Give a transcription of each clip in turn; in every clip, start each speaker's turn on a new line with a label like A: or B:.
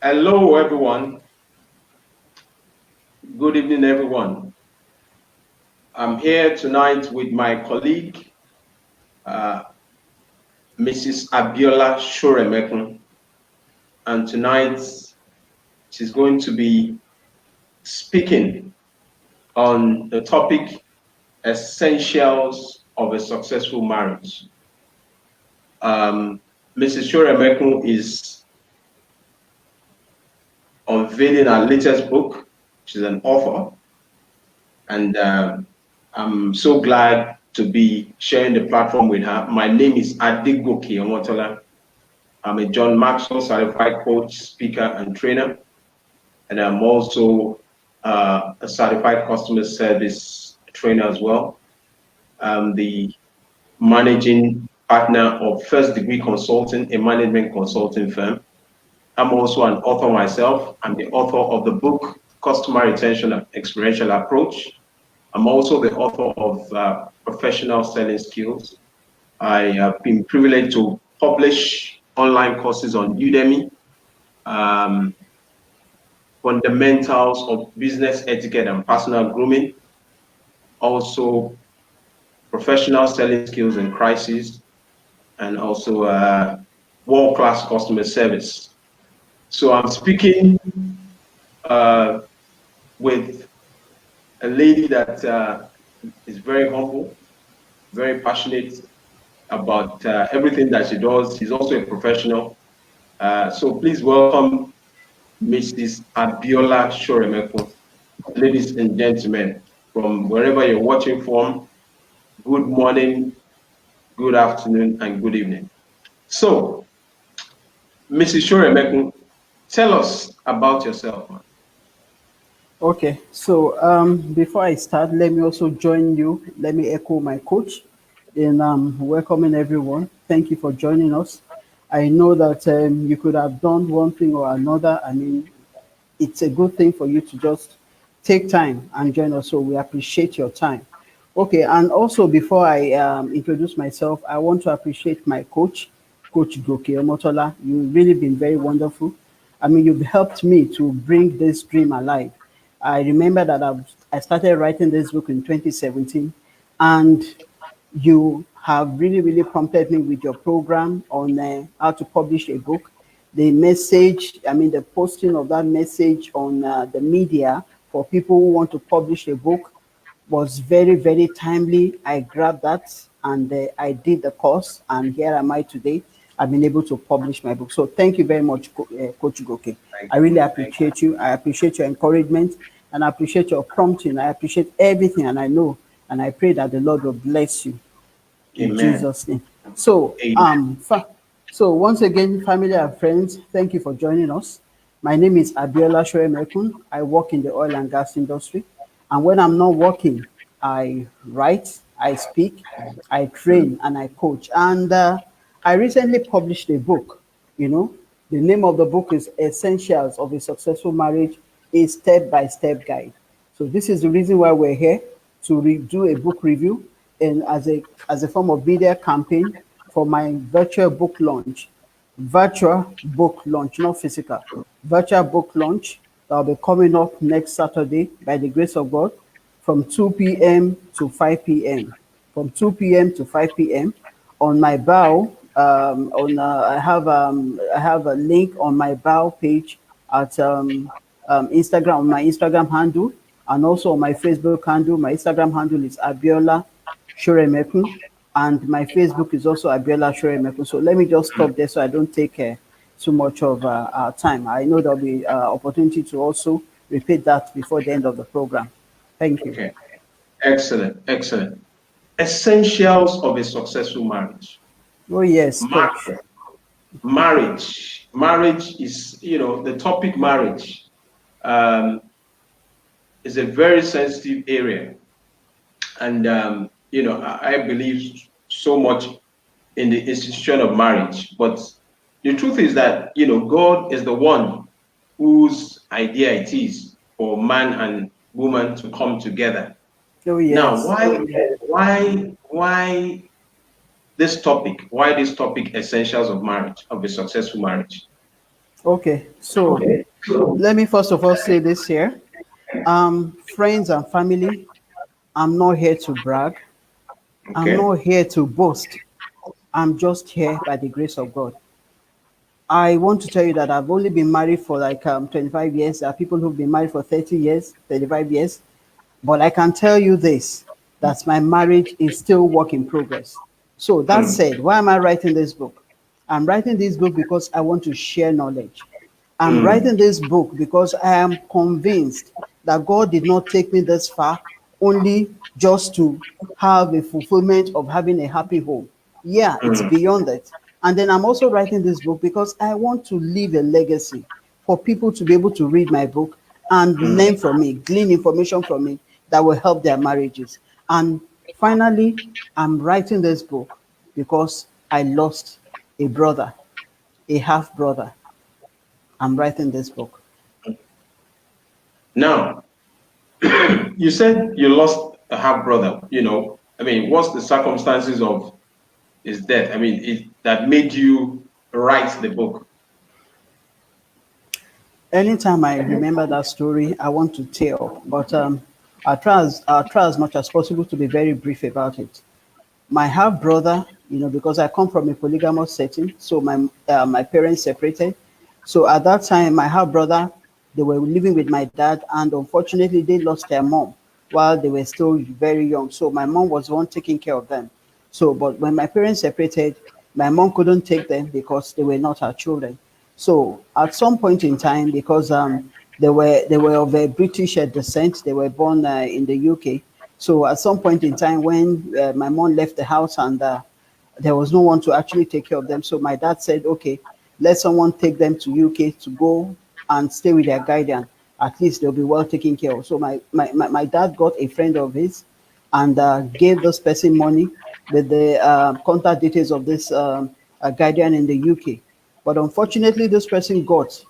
A: Hello, everyone. Good evening, everyone. I'm here tonight with my colleague, uh, Mrs. Abiola Soremekun, and tonight she's going to be speaking on the topic essentials of a successful marriage. Mrs. Soremekun is unveiling her latest book. She's an author, and I'm so glad to be sharing the platform with her. My name is Adegoke Omotola. I'm a John Maxwell certified coach, speaker, and trainer, and I'm also a certified customer service trainer as well. I'm the managing partner of First Degree Consulting, a management consulting firm. I'm also an author myself. I'm the author of the book Customer Retention and Experiential Approach. I'm also the author of Professional Selling Skills. I have been privileged to publish online courses on Udemy, um, fundamentals of business etiquette and personal grooming, also professional selling skills in crisis, and also world-class customer service. So I'm speaking uh, with a lady that is very humble, very passionate about everything that she does. She's also a professional. So please welcome Mrs. Abiola Soremekun. Ladies and gentlemen, from wherever you're watching from, good morning, good afternoon, and good evening. So, Mrs. Soremekun, tell us about yourself.
B: Okay, so before I start, let me also join you. Let me echo my coach in welcoming everyone. Thank you for joining us. I know that you could have done one thing or another. I mean, it's a good thing for you to just take time and join us. So we appreciate your time. Okay, and also before I introduce myself, I want to appreciate my coach, Coach Goke Omotola. You've really been very wonderful. I mean, you've helped me to bring this dream alive. I remember that I started writing this book in 2017, and you have really, really prompted me with your program on how to publish a book. The message, I mean, the posting of that message on the media for people who want to publish a book was very, very timely. I grabbed that and I did the course, and here am I today. I've been able to publish my book. So thank you very much, Coach Goke.
A: Thank
B: I really
A: you. Thank
B: appreciate you. I appreciate your encouragement and I appreciate your prompting. I appreciate everything, and I know and I pray that the Lord will bless you
A: you.
B: in
A: Amen.
B: Jesus' name. So,
A: Amen.
B: so once again, family and friends, thank you for joining us. My name is Abiola Soremekun. I work in the oil and gas industry, and when I'm not working, I write, I speak, I train, and I coach. And I recently published a book. You know, the name of the book is Essentials of a Successful Marriage: A Step-by-Step Guide. So this is the reason why we're here to do a book review and as a form of media campaign for my virtual book launch, not physical, virtual book launch that will be coming up next Saturday by the grace of God from 2 p.m. to 5 p.m. From 2 p.m. to 5 p.m. On my bio, I have a link on my bio page at Instagram, on my Instagram handle, and also on my Facebook handle. My Instagram handle is Abiola Soremekun, and my Facebook is also Abiola Soremekun. So let me just stop there so I don't take too much of our time. I know there'll be opportunity to also repeat that before the end of the program. Thank you.
A: Okay. Excellent. Excellent. Essentials of a successful marriage.
B: Oh yes, coach.
A: Mar- Marriage is, the topic marriage um, is a very sensitive area. And, I believe so much in the institution of marriage. But the truth is that, God is the one whose idea it is for man and woman to come together.
B: Oh
A: Now,
B: yes.
A: why this topic? Why this topic, essentials of marriage, of a successful marriage?
B: Okay, so let me first of all say this here. Friends and family, I'm not here to brag. I'm
A: Okay.
B: not here to boast. I'm just here by the grace of God. I want to tell you that I've only been married for like 25 years. There are people who've been married for 30 years, 35 years. But I can tell you this, that my marriage is still work in progress. So that
A: Mm,
B: said, why am I writing this book? I'm writing this book because I want to share knowledge. I'm
A: mm,
B: writing this book because I am convinced that God did not take me this far only just to have a fulfillment of having a happy home. Yeah, it's
A: mm,
B: beyond that. And then I'm also writing this book because I want to leave a legacy for people to be able to read my book and learn
A: mm.
B: from me, glean information from me that will help their marriages. And finally, I'm writing this book because I lost a brother, a half brother. I'm writing this book.
A: Now, you said you lost a half brother. I mean, what's the circumstances of his death? I mean, that made you write the book.
B: Anytime I remember that story, I want to tear up. But I'll try as much as possible to be very brief about it. My half brother, because I come from a polygamous setting, so my parents separated. So at that time, my half brother, they were living with my dad, and unfortunately, they lost their mom while they were still very young. So my mom was the one taking care of them. So, but when my parents separated, my mom couldn't take them because they were not her children. So at some point in time, because they were of a British descent, they were born in the UK. So at some point in time, when my mom left the house and there was no one to actually take care of them, so my dad said, "Okay, let someone take them to UK to go and stay with their guardian. At least they'll be well taken care of." So my dad got a friend of his and gave this person money with the contact details of this guardian in the UK. But unfortunately, this person got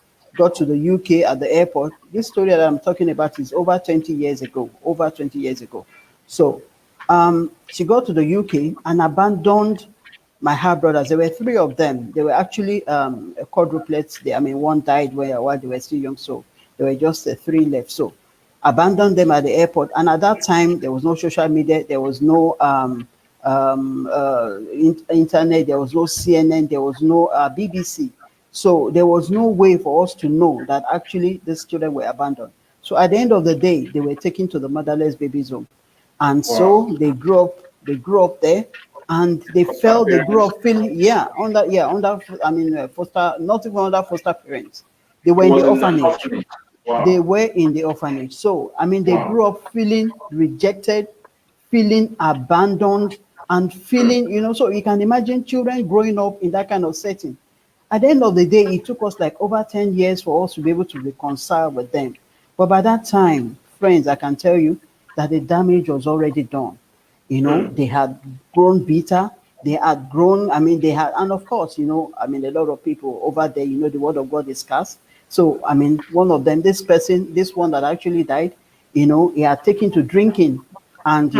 B: to the UK at the airport. This story that I'm talking about is over 20 years ago. Over 20 years ago. So she got to the UK and abandoned my half brothers. There were three of them. They were actually quadruplets. I mean, one died while they were still young, so there were just three left. So abandoned them at the airport. And at that time, there was no social media. There was no internet. There was no CNN. There was no BBC. So there was no way for us to know that actually these children were abandoned. So at the end of the day, they were taken to the motherless babies home. And
A: Wow.
B: so they grew up there, and
A: Foster
B: they grew
A: parents.
B: up feeling, under, I mean, foster, not even under foster parents. They were
A: It
B: in the
A: was in the
B: orphanage.
A: orphanage.
B: They
A: Wow.
B: were in the orphanage. So, I mean, they
A: Wow.
B: grew up feeling rejected, feeling abandoned, and feeling, so you can imagine children growing up in that kind of setting. At the end of the day, it took us like over 10 years for us to be able to reconcile with them. But by that time, friends, I can tell you that the damage was already done. They had grown bitter. They had grown, I mean, and of course, I mean, a lot of people over there, the word of God is scarce. So, I mean, one of them, this one that actually died, he had taken to drinking and,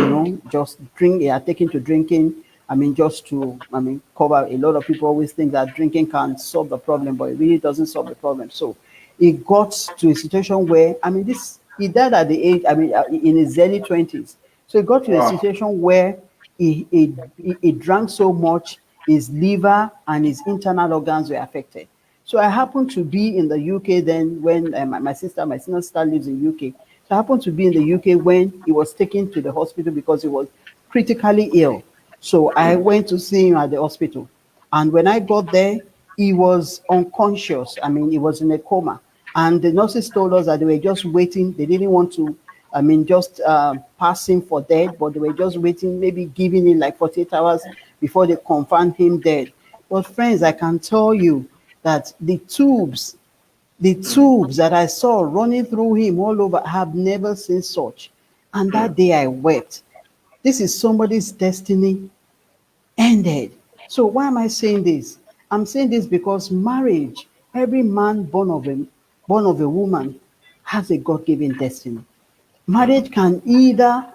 B: just drink, he had taken to drinking. I mean, just to, I mean, cover. A lot of people always think that drinking can solve the problem, but it really doesn't solve the problem. So, it got to a situation where, I mean, he died at the age, I mean, in his early 20s. So it got to a
A: Wow.
B: situation where he drank so much, his liver and his internal organs were affected. So I happened to be in the UK then when my senior sister lives in UK. So I happened to be in the UK when he was taken to the hospital because he was critically ill. So I went to see him at the hospital. And when I got there, he was unconscious. I mean, he was in a coma. And the nurses told us that they were just waiting. They didn't want to, I mean, just pass him for dead, but they were just waiting, maybe giving him like 48 hours before they confirmed him dead. But friends, I can tell you that the tubes that I saw running through him all over, I have never seen such. And that day I wept. This is somebody's destiny ended. So why am I saying this? I'm saying this because marriage, every man born of a woman, has a God-given destiny. Marriage can either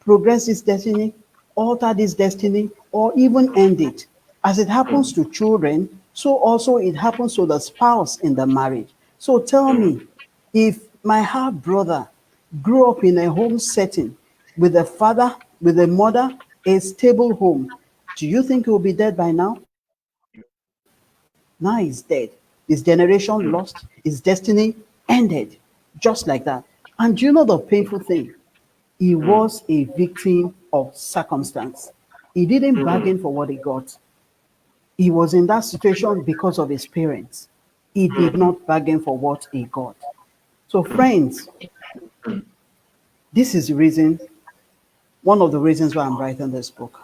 B: progress this destiny, alter this destiny, or even end it. As it happens to children, so also it happens to the spouse in the marriage. So tell me, if my half brother grew up in a home setting with a father, with a mother, a stable home, do you think he will be dead by now? Now he's dead. His generation lost, his destiny ended, just like that. And do you know the painful thing? He was a victim of circumstance. He didn't bargain for what he got. He was in that situation because of his parents. He did not bargain for what he got. So, friends, this is the reason, one of the reasons why I'm writing this book,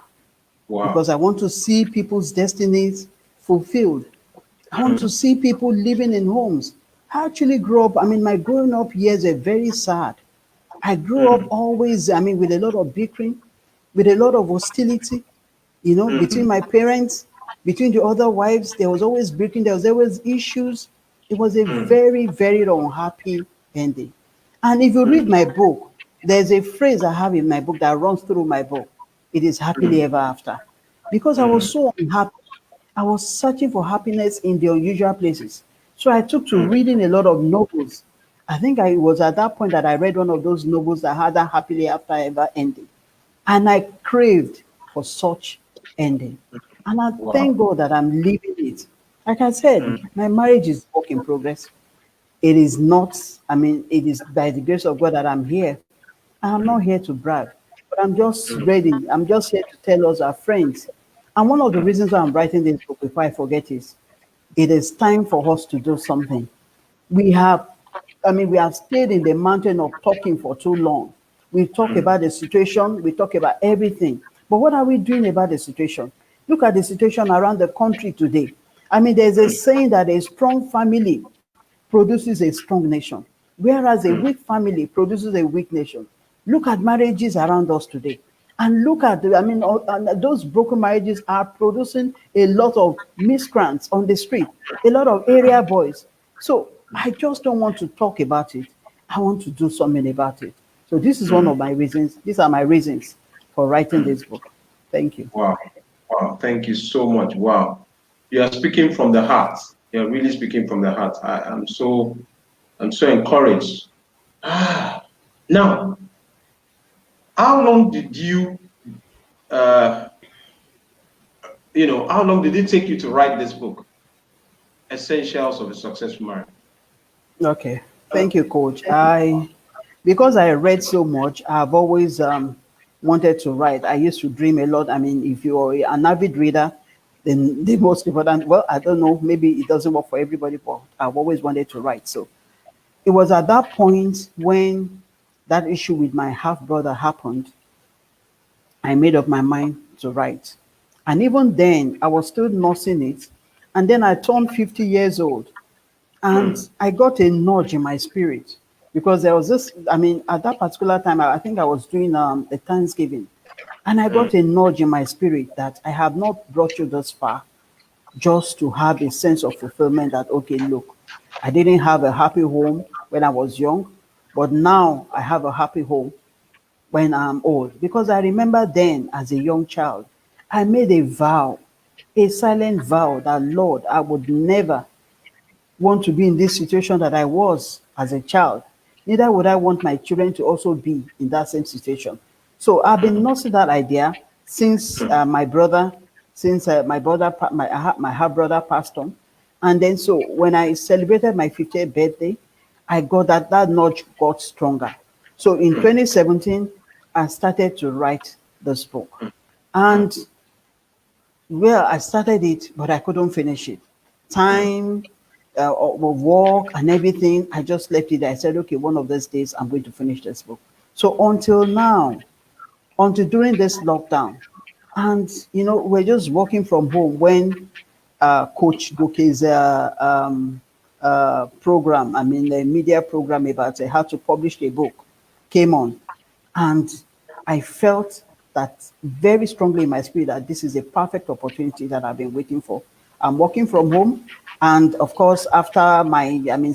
B: because
A: Wow.
B: I want to see people's destinies fulfilled. I want to see people living in homes. I actually grew up, I mean, my growing up years are very sad. I grew up always, I mean, with a lot of bickering, with a lot of hostility, between my parents, between the other wives. There was always bickering, there was always issues. It was a very, very unhappy ending. And if you read my book, there's a phrase I have in my book that runs through my book. It is happily ever after. Because I was so unhappy. I was searching for happiness in the unusual places. So I took to reading a lot of novels. I think I was at that point that I read one of those novels that had that happily after ever ending. And I craved for such ending. And I thank
A: Wow.
B: God that I'm living it. Like I said, my marriage is work in progress. It is not, I mean, it is by the grace of God that I'm here. I'm not here to brag, but I'm just ready. I'm just here to tell us, our friends. And one of the reasons why I'm writing this book, before I forget, is it is time for us to do something. We have, I mean, we have stayed in the mountain of talking for too long. We talk about the situation, we talk about everything. But what are we doing about the situation? Look at the situation around the country today. I mean, there's a saying that a strong family produces a strong nation, whereas a weak family produces a weak nation. Look at marriages around us today. And look at, I mean, and those broken marriages are producing a lot of miscreants on the street, a lot of area boys. So I just don't want to talk about it. I want to do something about it. So this is one of my reasons. These are my reasons for writing this book. Thank you.
A: Wow. Wow. Thank you so much. Wow. You are speaking from the heart. You're really speaking from the heart. I'm so encouraged. Ah, now, how long did you uh how long did it take you to write this book? Essentials of a Successful Marriage.
B: Okay. Thank you, Coach. Because I read so much, I've always wanted to write. I used to dream a lot. I mean, if you're an avid reader, then the most important, well, I don't know, maybe it doesn't work for everybody, but I've always wanted to write. So it was at that point when that issue with my half brother happened, I made up my mind to write. And even then, I was still nursing it. And then I turned 50 years old. And I got a nudge in my spirit because there was this, I mean, at that particular time, I think I was doing a Thanksgiving. And I got a nudge in my spirit that I have not brought you this far just to have a sense of fulfillment that, okay, look, I didn't have a happy home when I was young, but now I have a happy home when I'm old. Because I remember then as a young child, I made a vow, a silent vow that, Lord, I would never want to be in this situation that I was as a child. Neither would I want my children to also be in that same situation. So I've been nursing that idea since my brother, my half brother passed on, and then so when I celebrated my 50th birthday, I got that nudge got stronger. So in 2017, I started to write this book, and well, I started it, but I couldn't finish it. Time, of work and everything, I just left it there. I said, okay, one of these days I'm going to finish this book. So until now, until during this lockdown, and we're just working from home when Coach Goke's program, I mean, the media program about how to publish a book came on. And I felt that very strongly in my spirit that this is a perfect opportunity that I've been waiting for. I'm working from home. And of course, after my 9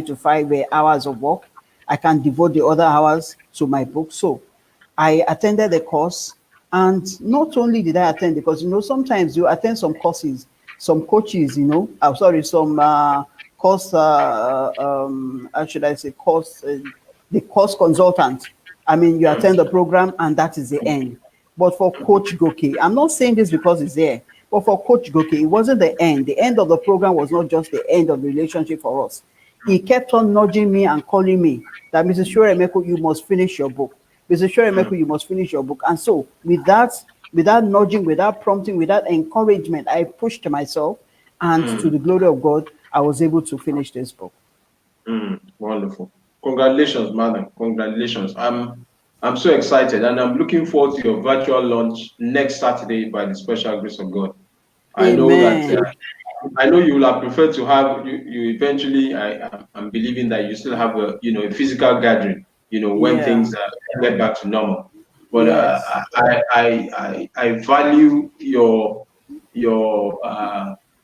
B: to 5 hours of work, I can devote the other hours to my book. So I attended the course. And not only did I attend, because sometimes you attend some courses some coaches, I'm sorry, some course, how should I say, course, the course consultant. I mean, you attend the program and that is the end. But for Coach Goke, I'm not saying this because it's there, but for Coach Goke, it wasn't the end. The end of the program was not just the end of the relationship for us. He kept on nudging me and calling me that Mrs. Soremekun, you must finish your book. Mrs. Soremekun, you must finish your book. And so without nudging, without prompting, without encouragement, I pushed myself, and to the glory of God, I was able to finish this book.
A: Wonderful. Congratulations, madam. Congratulations. I'm so excited, and I'm looking forward to your virtual launch next Saturday by the special grace of God. I know that
B: Amen.
A: I know you will have preferred to have you eventually. I'm believing that you still have a physical gathering. When
B: Yeah.
A: things get back to normal. But
B: Yes.
A: I value your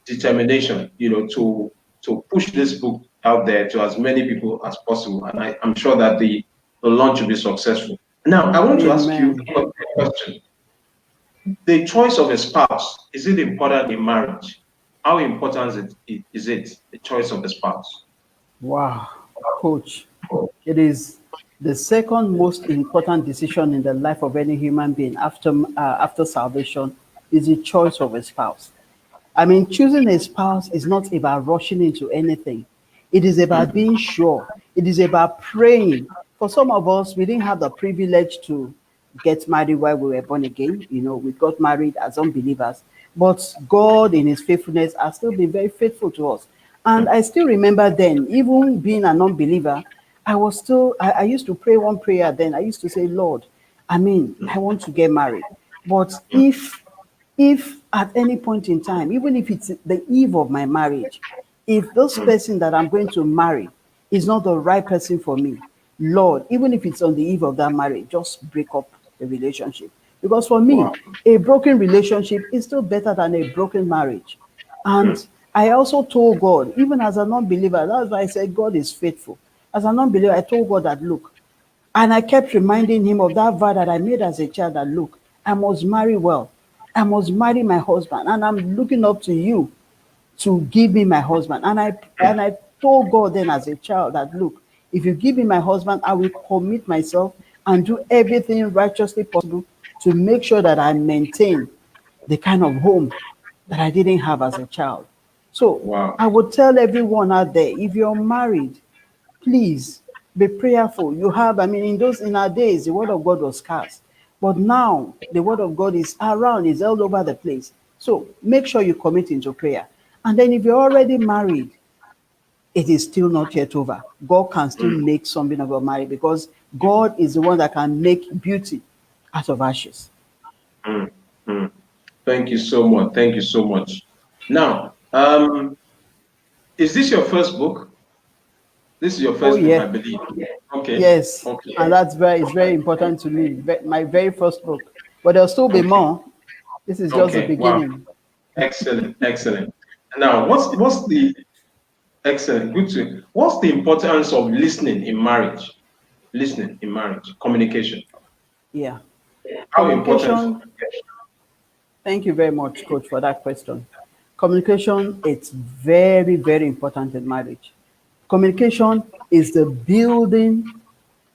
A: determination. To push this book out there to as many people as possible, and I'm sure that the launch will be successful. Now, I want to ask you
B: Amen.
A: a question. The choice of a spouse, is it important in marriage? How important is it, the choice of a spouse?
B: Wow. Coach, it is the second most important decision in the life of any human being after salvation is the choice of a spouse. I mean, choosing a spouse is not about rushing into anything. It is about being sure. It is about praying. For some of us, we didn't have the privilege to get married while we were born again. We got married as unbelievers. But God, in His faithfulness, has still been very faithful to us. And I still remember then, even being an unbeliever, I used to pray one prayer then. I used to say, Lord, I want to get married. But if at any point in time, even if it's the eve of my marriage, if this person that I'm going to marry is not the right person for me, Lord, even if it's on the eve of that marriage, just break up the relationship. Because for me,
A: Wow.
B: a broken relationship is still better than a broken marriage. And I also told God, even as a non-believer, that's why I said God is faithful. As a non-believer, I told God that, look, and I kept reminding him of that vow that I made as a child that, look, I must marry well. I must marry my husband. And I'm looking up to you to give me my husband. And I told God then as a child that, look, if you give me my husband, I will commit myself and do everything righteously possible to make sure that I maintain the kind of home that I didn't have as a child. So
A: Wow.
B: I would tell everyone out there, if you're married, please be prayerful. In our days, the word of God was scarce. But now the word of God is around, is all over the place. So make sure you commit into prayer. And then if you're already married, it is still not yet over. God can still make something of your marriage, because God is the one that can make beauty out of ashes.
A: Mm, mm. Thank you so much. Thank you so much. Now, is this your first book? This is your
B: Oh
A: first book,
B: yeah,
A: I believe. Okay.
B: yes.
A: Okay.
B: And it's very important to me. My very first book. But there'll still be
A: Okay.
B: more. This is just the
A: Okay. Wow.
B: beginning.
A: Excellent. Excellent. Now, what's the excellent? Good to. What's the importance of listening in marriage? Listening in marriage, communication.
B: Yeah.
A: How important is
B: Communication. Thank you very much, Coach, for that question. Communication, it's very, very important in marriage. Communication is the building,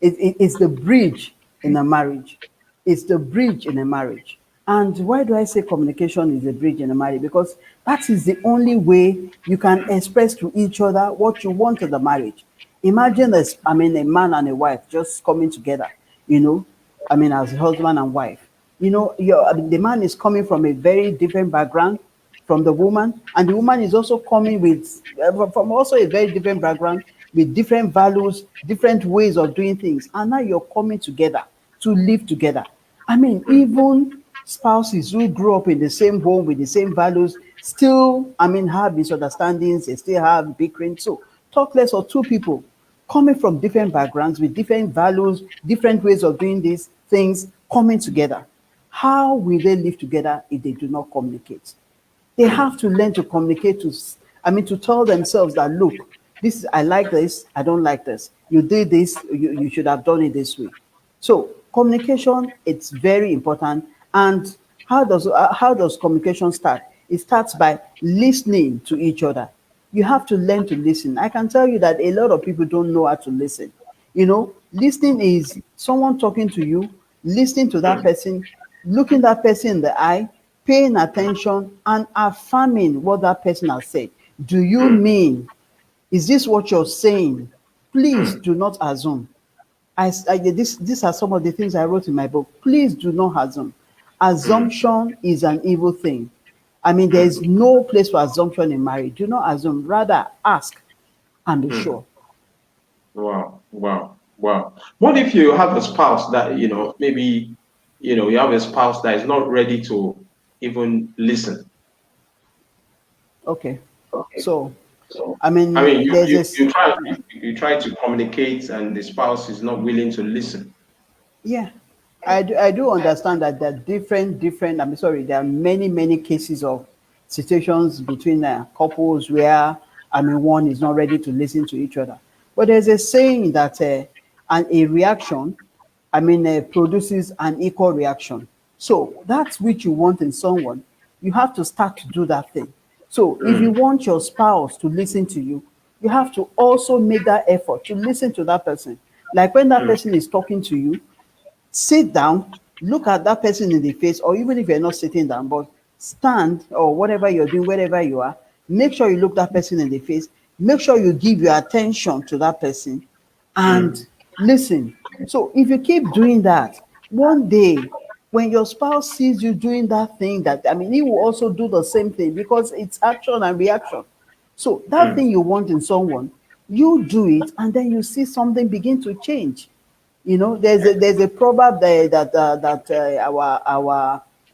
B: it's the bridge in a marriage. It's the bridge in a marriage. And why do I say communication is a bridge in a marriage? Because that is the only way you can express to each other what you want in the marriage. Imagine a man and a wife just coming together, you know, as husband and wife. The man is coming from a very different background from the woman, and the woman is also coming with from also a very different background, with different values, different ways of doing things, and now you're coming together to live together. Even spouses who grew up in the same home with the same values still, have misunderstandings, they still have bickering. So talk less of two people coming from different backgrounds with different values, different ways of doing these things, coming together. How will they live together if they do not communicate? They have to learn to communicate to tell themselves that, look, I like this, I don't like this. You did this, you should have done it this way. So communication, it's very important. And how does communication start? It starts by listening to each other. You have to learn to listen. I can tell you that a lot of people don't know how to listen. Listening is someone talking to you, listening to that person, looking that person in the eye, paying attention, and affirming what that person has said. Do you mean? Is this what you're saying? Please do not assume. These are some of the things I wrote in my book. Please do not assume. Assumption is an evil thing. I mean, there is no place for assumption in marriage. Do not assume. Rather, ask and be sure.
A: Wow, wow, wow. What if you have a spouse that, maybe, you have a spouse that is not ready to even listen?
B: Okay. So, I
A: I mean,
B: mean, there's this.
A: you try to communicate, and the spouse is not willing to listen.
B: Yeah, I do understand that there are different. I'm sorry, there are many cases of situations between couples where one is not ready to listen to each other. But there's a saying that a reaction, produces an equal reaction. So that's which you want in someone. You have to start to do that thing. So if you want your spouse to listen to you, you have to also make that effort to listen to that person. Like when that person is talking to you, sit down, look at that person in the face, or even if you're not sitting down, but stand or whatever you're doing, wherever you are, make sure you look that person in the face, make sure you give your attention to that person and listen. So if you keep doing that, one day when your spouse sees you doing that thing, he will also do the same thing because it's action and reaction. So that thing you want in someone, you do it, and then you see something begin to change. There's a proverb there that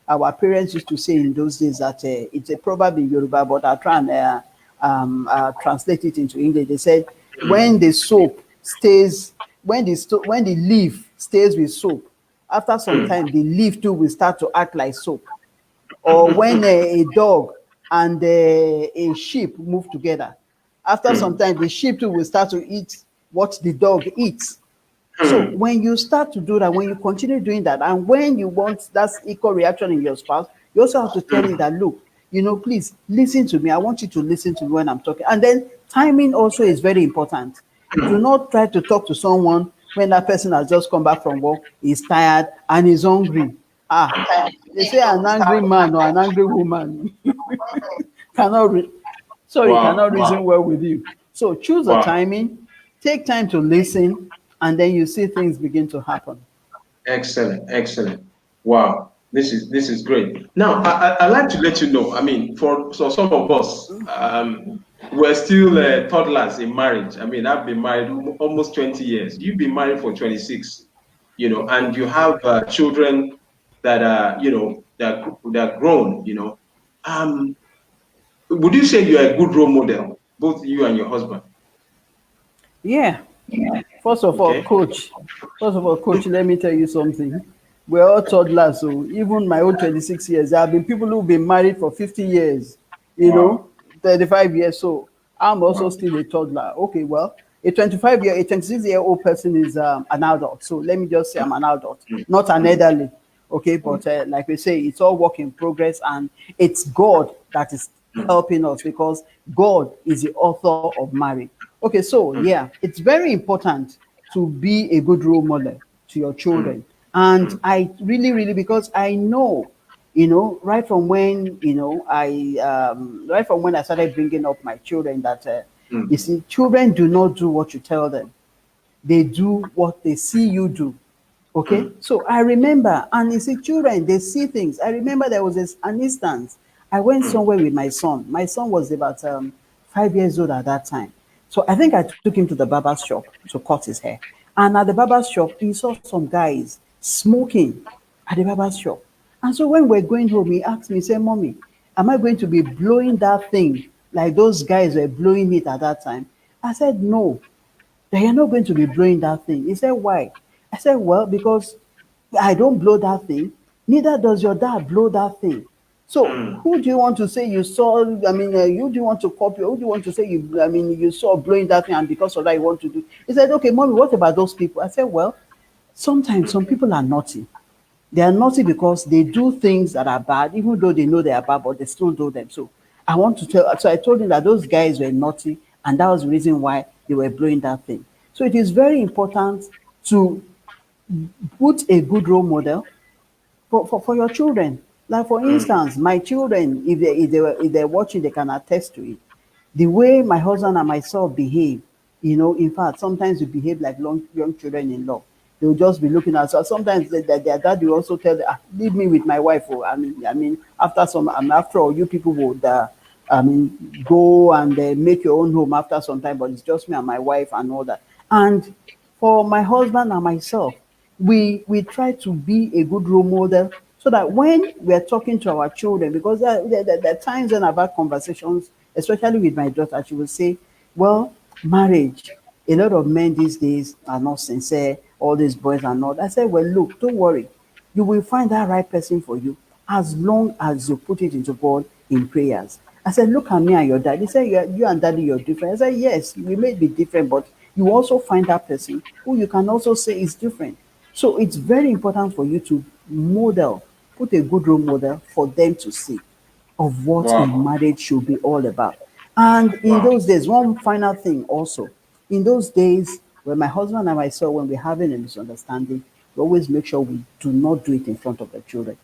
B: our parents used to say in those days that it's a proverb in Yoruba, but I'll try and translate it into English. They said, when the soap stays, when the leaf stays with soap, after some time the leaf too will start to act like soap. Or when a dog and a sheep move together, after some time the sheep too will start to eat what the dog eats. So when you start to do that, when you continue doing that, and when you want that equal reaction in your spouse, you also have to tell him that, look, please listen to me. I want you to listen to me when I'm talking. And then timing also is very important. Do not try to talk to someone when that person has just come back from work, is tired, and is hungry. They say an angry man or an angry woman cannot
A: Wow,
B: cannot reason
A: wow,
B: well with you. So choose the
A: wow.
B: timing, take time to listen, and then you see things begin to happen.
A: Excellent, excellent. Wow, this is great. Now, I like to let you know. I mean, for so some of us, we're still toddlers in marriage. I mean, I've been married almost 20 years. You've been married for 26. And you have children that are, that are grown. Um, would you say you're a good role model, both you and your husband?
B: Yeah. First of all,
A: Okay.
B: coach. First of all, coach, let me tell you something. We're all toddlers, so even my own 26 years, there have been people who've been married for 50 years, you know,
A: Wow,
B: 35 years. So I'm also
A: wow.
B: still a toddler. Okay, well, a 26-year-old person is an adult. So let me just say I'm an adult, not an elderly. Okay, but like we say, it's all work in progress, and it's God that is helping us because God is the author of marriage. Okay, so yeah, it's very important to be a good role model to your children. And I really, because I know, right from when, right from when I started bringing up my children, that, you see, children do not do what you tell them, they do what they see you do. Okay, so I remember, and you see, children, they see things. I remember there was an instance. I went somewhere with my son. My son was about 5 years old at that time. So I think I took him to the barber's shop to cut his hair. And at the barber's shop, he saw some guys smoking at the barber's shop. And so when we're going home, he asked me, he said, Mommy, am I going to be blowing that thing like those guys were blowing it at that time? I said, no, that you're not going to be blowing that thing. He said, why? I said, well, because I don't blow that thing. Neither does your dad blow that thing. So who do you want to say you saw? You do you want to copy? Who do you want to say you saw blowing that thing, and because of that you want to do? He said, okay, mommy, what about those people? I said, well, sometimes some people are naughty. They are naughty because they do things that are bad, even though they know they are bad, but they still do them. So I want to tell, so I told him that those guys were naughty, and that was the reason why they were blowing that thing. So it is very important to put a good role model for your children. Like for
A: Mm.
B: instance, my children, if they're watching, they can attest to it. The way my husband and myself behave, in fact, sometimes we behave like young children in law. They'll just be looking at us. So sometimes their dad will also tell them, leave me with my wife. Oh, I mean, after all, you people would, go and make your own home after some time, but it's just me and my wife and all that. And for my husband and myself, we try to be a good role model so that when we're talking to our children, because there are times when I've had conversations, especially with my daughter, she will say, well, marriage, a lot of men these days are not sincere, all these boys are not. I said, well, look, don't worry. You will find that right person for you as long as you put it into God in prayers. I said, look at me and your dad. He said, you and daddy, you're different. I said, yes, we may be different, but you also find that person who you can also say is different. So it's very important for you to model, put a good role model for them to see of what a
A: Wow.
B: marriage should be all about. And in
A: Wow.
B: those days, one final thing also, in those days, when my husband and myself, when we're having a misunderstanding, we always make sure we do not do it in front of the children.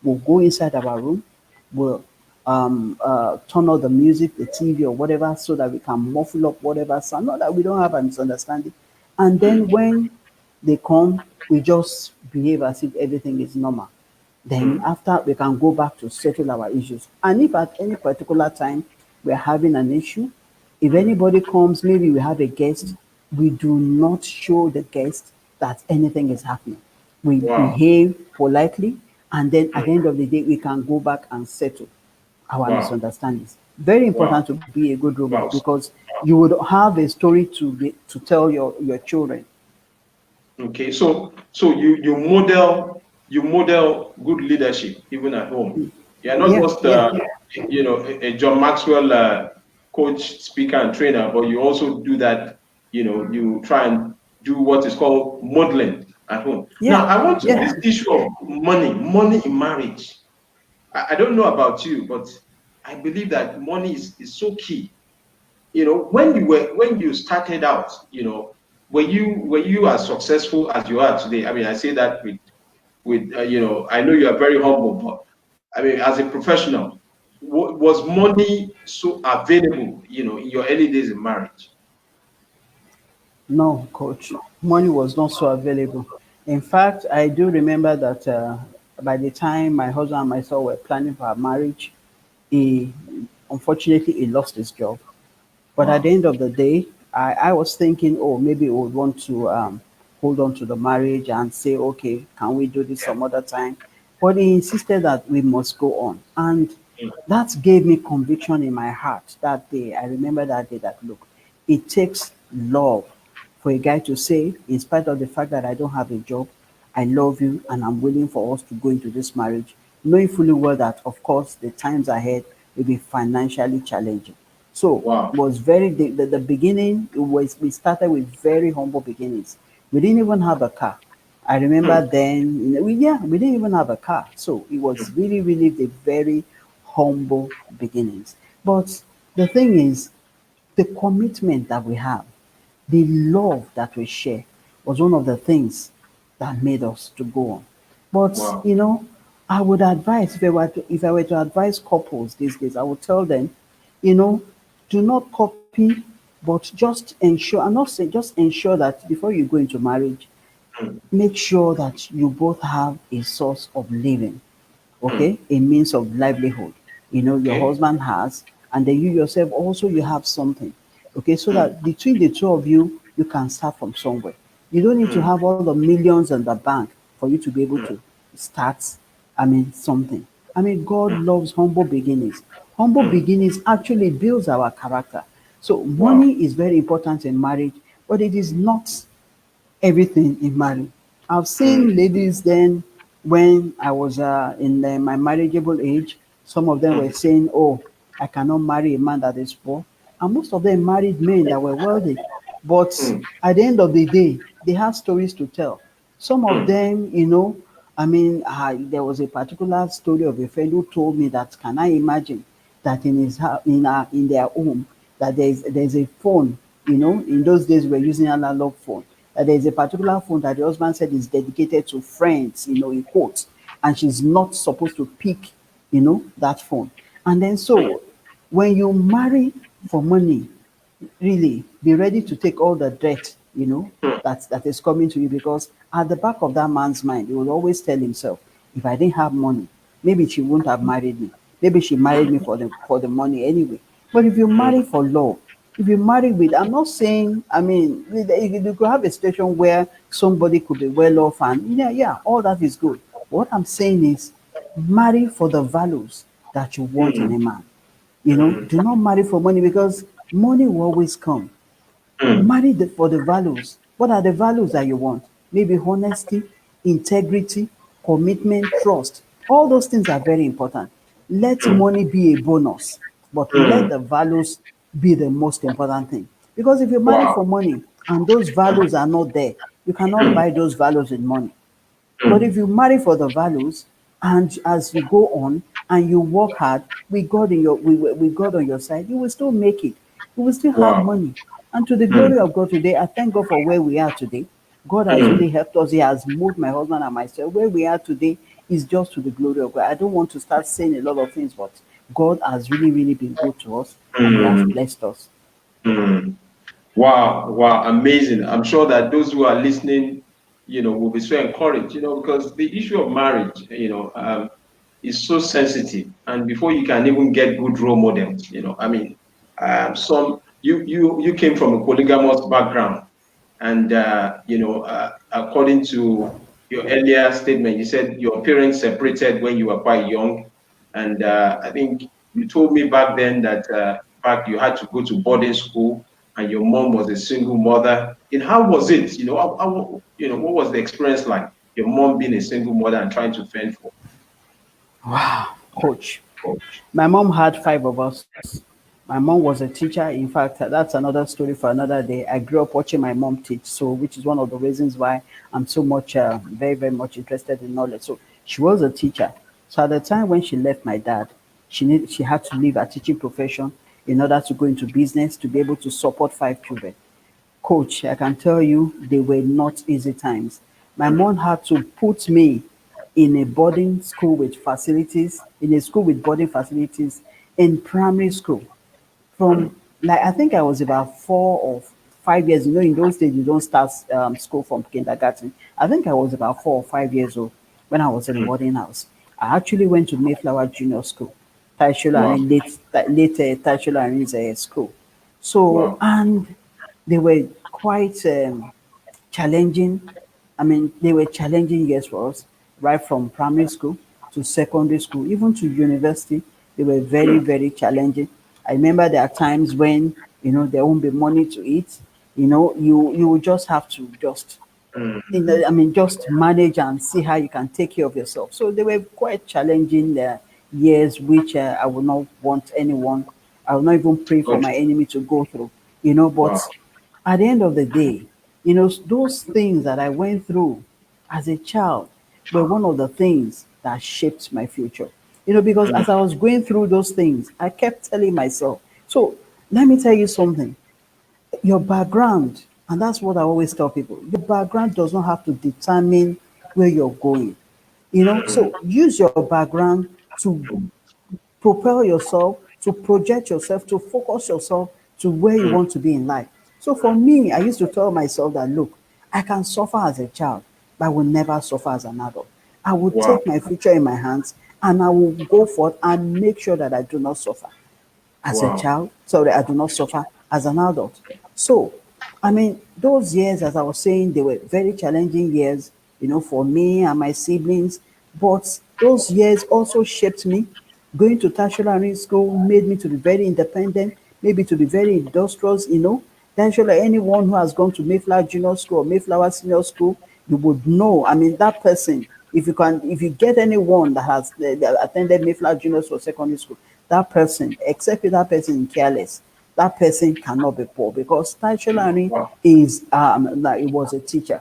B: We'll go inside our room, we'll turn on the music, the TV, or whatever, so that we can muffle up whatever sound, not that we don't have a misunderstanding. And then
A: Mm.
B: when they come, we just behave as if everything is normal. Then
A: Mm.
B: after we can go back to settle our issues. And if at any particular time we're having an issue, if
A: Mm.
B: anybody comes, maybe we have a guest, we do not show the guest that anything is happening. We
A: Wow.
B: behave politely, and then at
A: Mm.
B: the end of the day, we can go back and settle our
A: Wow.
B: misunderstandings. Very
A: Wow.
B: important to be a good role model
A: Wow.
B: because you would have a story to tell your children.
A: Okay, so you model good leadership even at home. You're not
B: Yeah,
A: just
B: yeah.
A: a John Maxwell coach, speaker, and trainer, but you also do that. You try and do what is called modeling at home.
B: Yeah,
A: Now, I want to this
B: yeah.
A: issue of money in marriage. I don't know about you, but I believe that money is so key. When you started out, were you as successful as you are today? I mean, I say that with I know you are very humble, but I mean, as a professional, was money so available, in your early days in marriage?
B: No, coach. Money was not so available. In fact, I do remember that by the time my husband and myself were planning for our marriage, he unfortunately he lost his job. But at the
A: Wow.
B: end of the day, I was thinking, oh, maybe we would want to hold on to the marriage and say, okay, can we do this
A: Yeah.
B: some other time? But he insisted that we must go on. And
A: Mm.
B: that gave me conviction in my heart that day. I remember that day that, look, it takes love for a guy to say, in spite of the fact that I don't have a job, I love you and I'm willing for us to go into this marriage, knowing fully well that, of course, the times ahead will be financially challenging. So
A: Wow.
B: it was the beginning, we started with very humble beginnings. We didn't even have a car. I remember
A: Hmm.
B: then, we didn't even have a car. So it was really, really the very humble beginnings. But the thing is, the commitment that we have, the love that we share was one of the things that made us to go on. But
A: Wow.
B: I would advise if I were to advise couples these days, I would tell them, you know, do not copy, but just ensure, I'm not saying just ensure that before you go into marriage,
A: Hmm.
B: make sure that you both have a source of living,
A: Hmm.
B: okay, a means of livelihood, your
A: Okay.
B: husband has, and then you yourself also you have something, okay, so
A: Hmm.
B: that between the two of you can start from somewhere. You don't need to
A: Hmm.
B: have all the millions in the bank for you to be able
A: Hmm.
B: to start, something. God
A: Hmm.
B: loves humble beginnings. Humble
A: Hmm.
B: beginnings actually builds our character. So
A: Wow.
B: money is very important in marriage, but it is not everything in marriage. I've
A: Hmm.
B: seen ladies then when I was in my marriageable age, some of them were
A: Hmm.
B: saying, oh, I cannot marry a man that is poor. And most of them married men that were wealthy. But
A: Hmm.
B: at the end of the day, they have stories to tell. Some of
A: Hmm.
B: them, I mean, there was a particular story of a friend who told me that, can I imagine that in his in their home, that there's a phone, in those days we were using analog phone, that there's a particular phone that the husband said is dedicated to friends, in quotes, and she's not supposed to pick, that phone. And then so when you marry for money, really be ready to take all the debt, that is coming to you, because at the back of that man's mind, he will always tell himself, if I didn't have money, maybe she wouldn't have married me. Maybe she married me for the money anyway. But if you marry for love, if you marry with, I'm not saying, I mean, you could have a situation where somebody could be well off, and yeah, all that is good. What I'm saying is, marry for the values that you want in a man. Do not marry for money, because money will always come. Marry for the values. What are the values that you want? Maybe honesty, integrity, commitment, trust. All those things are very important. Let money be a bonus, but let the values be the most important thing. Because if you marry
A: Wow.
B: for money and those values are not there, you cannot buy those values with money. But if you marry for the values, and as you go on and you work hard with God with God on your side, you will still make it. You will still have
A: Wow.
B: money. And to the glory of God today, I thank God for where we are today. God has really helped us. He has moved my husband and myself. Where we are today is just to the glory of God. I don't want to start saying a lot of things, but God has really, really been good to us, and He has blessed us.
A: Wow, wow, amazing. I'm sure that those who are listening, will be so encouraged, because the issue of marriage, is so sensitive. And before you can even get good role models, I mean, you came from a polygamous background, and according to your earlier statement, you said your parents separated when you were quite young, and I think you told me back then that in fact you had to go to boarding school, and your mom was a single mother. And how was it? What was the experience like? Your mom being a single mother and trying to fend for.
B: Wow, coach. My mom had five of us. My mom was a teacher. In fact, that's another story for another day. I grew up watching my mom teach, so which is one of the reasons why I'm so much, very, very much interested in knowledge. So she was a teacher. So at the time when she left my dad, she had to leave her teaching profession in order to go into business to be able to support five children. Coach, I can tell you they were not easy times. My mom had to put me in a boarding school with facilities, in a school with boarding facilities in primary school. From, like, I think I was about 4 or 5 years. In those days you don't start school from kindergarten. I think I was about 4 or 5 years old when I was in boarding house. I actually went to Mayflower Junior School,
A: Wow,
B: late Taishola school. So,
A: wow.
B: and they were quite challenging. I mean, they were challenging years for us, right from primary school to secondary school, even to university. They were very, very challenging. I remember there are times when, there won't be money to eat. You will just have to I mean, just manage and see how you can take care of yourself. So they were quite challenging years, which I would not want anyone, I will not even pray for
A: Got
B: my
A: you.
B: enemy to go through,
A: Wow.
B: but at the end of the day, those things that I went through as a child were one of the things that shaped my future. Because as I was going through those things, I kept telling myself, so let me tell you something. Your background, and that's what I always tell people, your background does not have to determine where you're going. So use your background to propel yourself, to project yourself, to focus yourself to where you want to be in life. So for me, I used to tell myself that, look, I can suffer as a child, but I will never suffer as an adult. I will
A: Wow.
B: take my future in my hands, and I will go forth and make sure that I do not suffer as a
A: Wow.
B: child. Sorry, I do not suffer as an adult. So, I mean, those years, as I was saying, they were very challenging years, for me and my siblings. But those years also shaped me. Going to tertiary school made me to be very independent, maybe to be very industrious. Tertiary, anyone who has gone to Mayflower Junior School or Mayflower Senior School, you would know. I mean, that person, if you get anyone that has that attended Mayflower Junior School or secondary school, that person, except if that person is careless, that person cannot be poor, because tertiary
A: Wow.
B: is like, it was a teacher.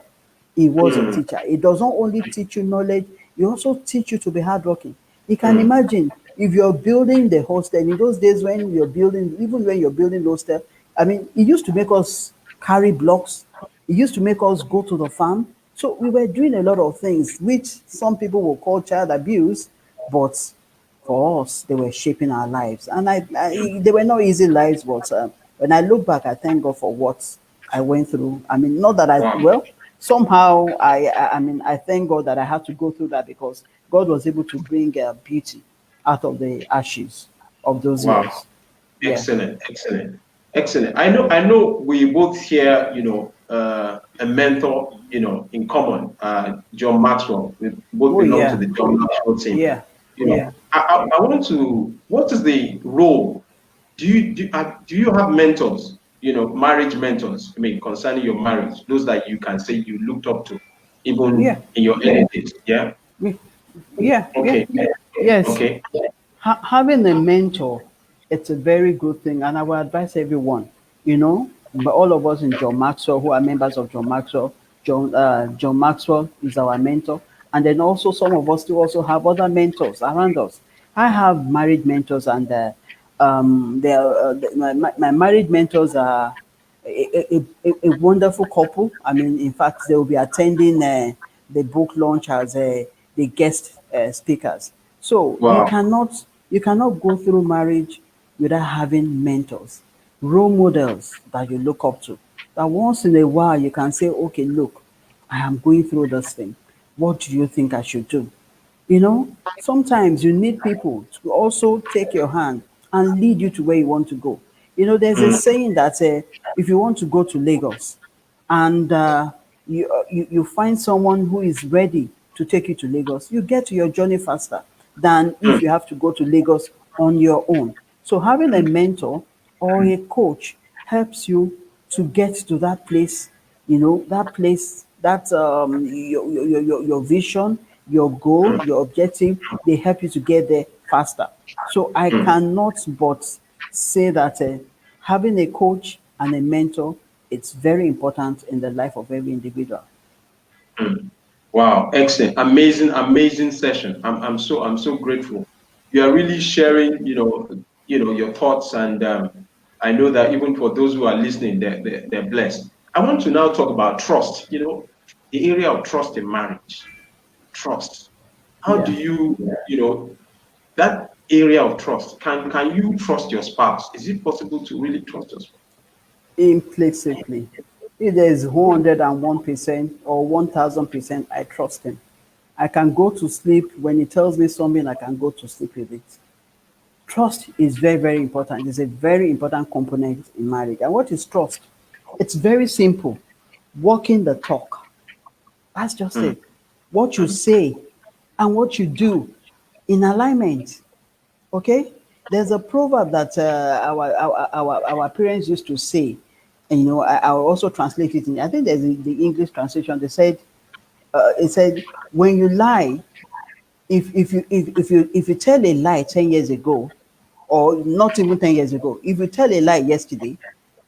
B: He was a teacher. It does not only teach you knowledge, It also teach you to be hardworking. You can imagine if you're building the hostel in those days when you're building, even when you're building the hostel, I mean, it used to make us carry blocks. It used to make us go to the farm. So we were doing a lot of things, which some people will call child abuse, but for us, they were shaping our lives. And they were not easy lives, but when I look back, I thank God for what I went through. I mean, not that
A: Wow.
B: well, somehow, I mean, I thank God that I had to go through that because God was able to bring beauty out of the ashes of those
A: Wow.
B: years. Yeah.
A: Excellent, excellent, excellent. I know we both share, a mentor, in common, John Maxwell. We both
B: Oh,
A: belong to
B: yeah.
A: the John Maxwell team.
B: Yeah. Yeah.
A: I want to, what is the role? Do you have mentors, marriage mentors? I mean, concerning your marriage, those that you can say you looked up to,
B: Yeah.
A: even in your early days. Yeah.
B: Yeah. Yeah. Yeah.
A: Okay.
B: Yes.
A: Okay.
B: Having a mentor, it's a very good thing, and I will advise everyone. But all of us in John Maxwell who are members of John Maxwell, John Maxwell is our mentor, and then also some of us still also have other mentors around us. I have married mentors, and they are, my married mentors are a wonderful couple. I mean, in fact, they will be attending the book launch as the guest speakers. So
A: Wow.
B: you cannot go through marriage without having mentors, role models that you look up to. That once in a while you can say, okay, look, I am going through this thing. What do you think I should do? Sometimes you need people to also take your hand and lead you to where you want to go. There's a
A: Mm,
B: saying that if you want to go to Lagos and you find someone who is ready to take you to Lagos, you get to your journey faster than if
A: mm,
B: you have to go to Lagos on your own. So having a mentor or a coach helps you to get to that place, that place, that your vision, your goal, your objective, they help you to get there faster. So I
A: mm.
B: cannot but say that having a coach and a mentor, it's very important in the life of every individual.
A: Mm. Wow, excellent, amazing, amazing session. I'm so grateful. You are really sharing, your thoughts, and I know that even for those who are listening, they're blessed. I want to now talk about trust. The area of trust in marriage. Trust. How do
B: Yeah.
A: that area of trust? Can you trust your spouse? Is it possible to really trust your spouse?
B: Implicitly. If there is 101% or 1000%, I trust him. I can go to sleep when he tells me something, I can go to sleep with it. Trust is very, very important. It's a very important component in marriage. And what is trust? It's very simple. Walking the talk. That's just
A: Mm,
B: it. What you
A: mm,
B: say and what you do in alignment. Okay? There's a proverb that our parents used to say, and I'll also translate it in. I think there's the English translation. It said, when you lie, if you tell a lie 10 years ago, or not even 10 years ago, if you tell a lie yesterday,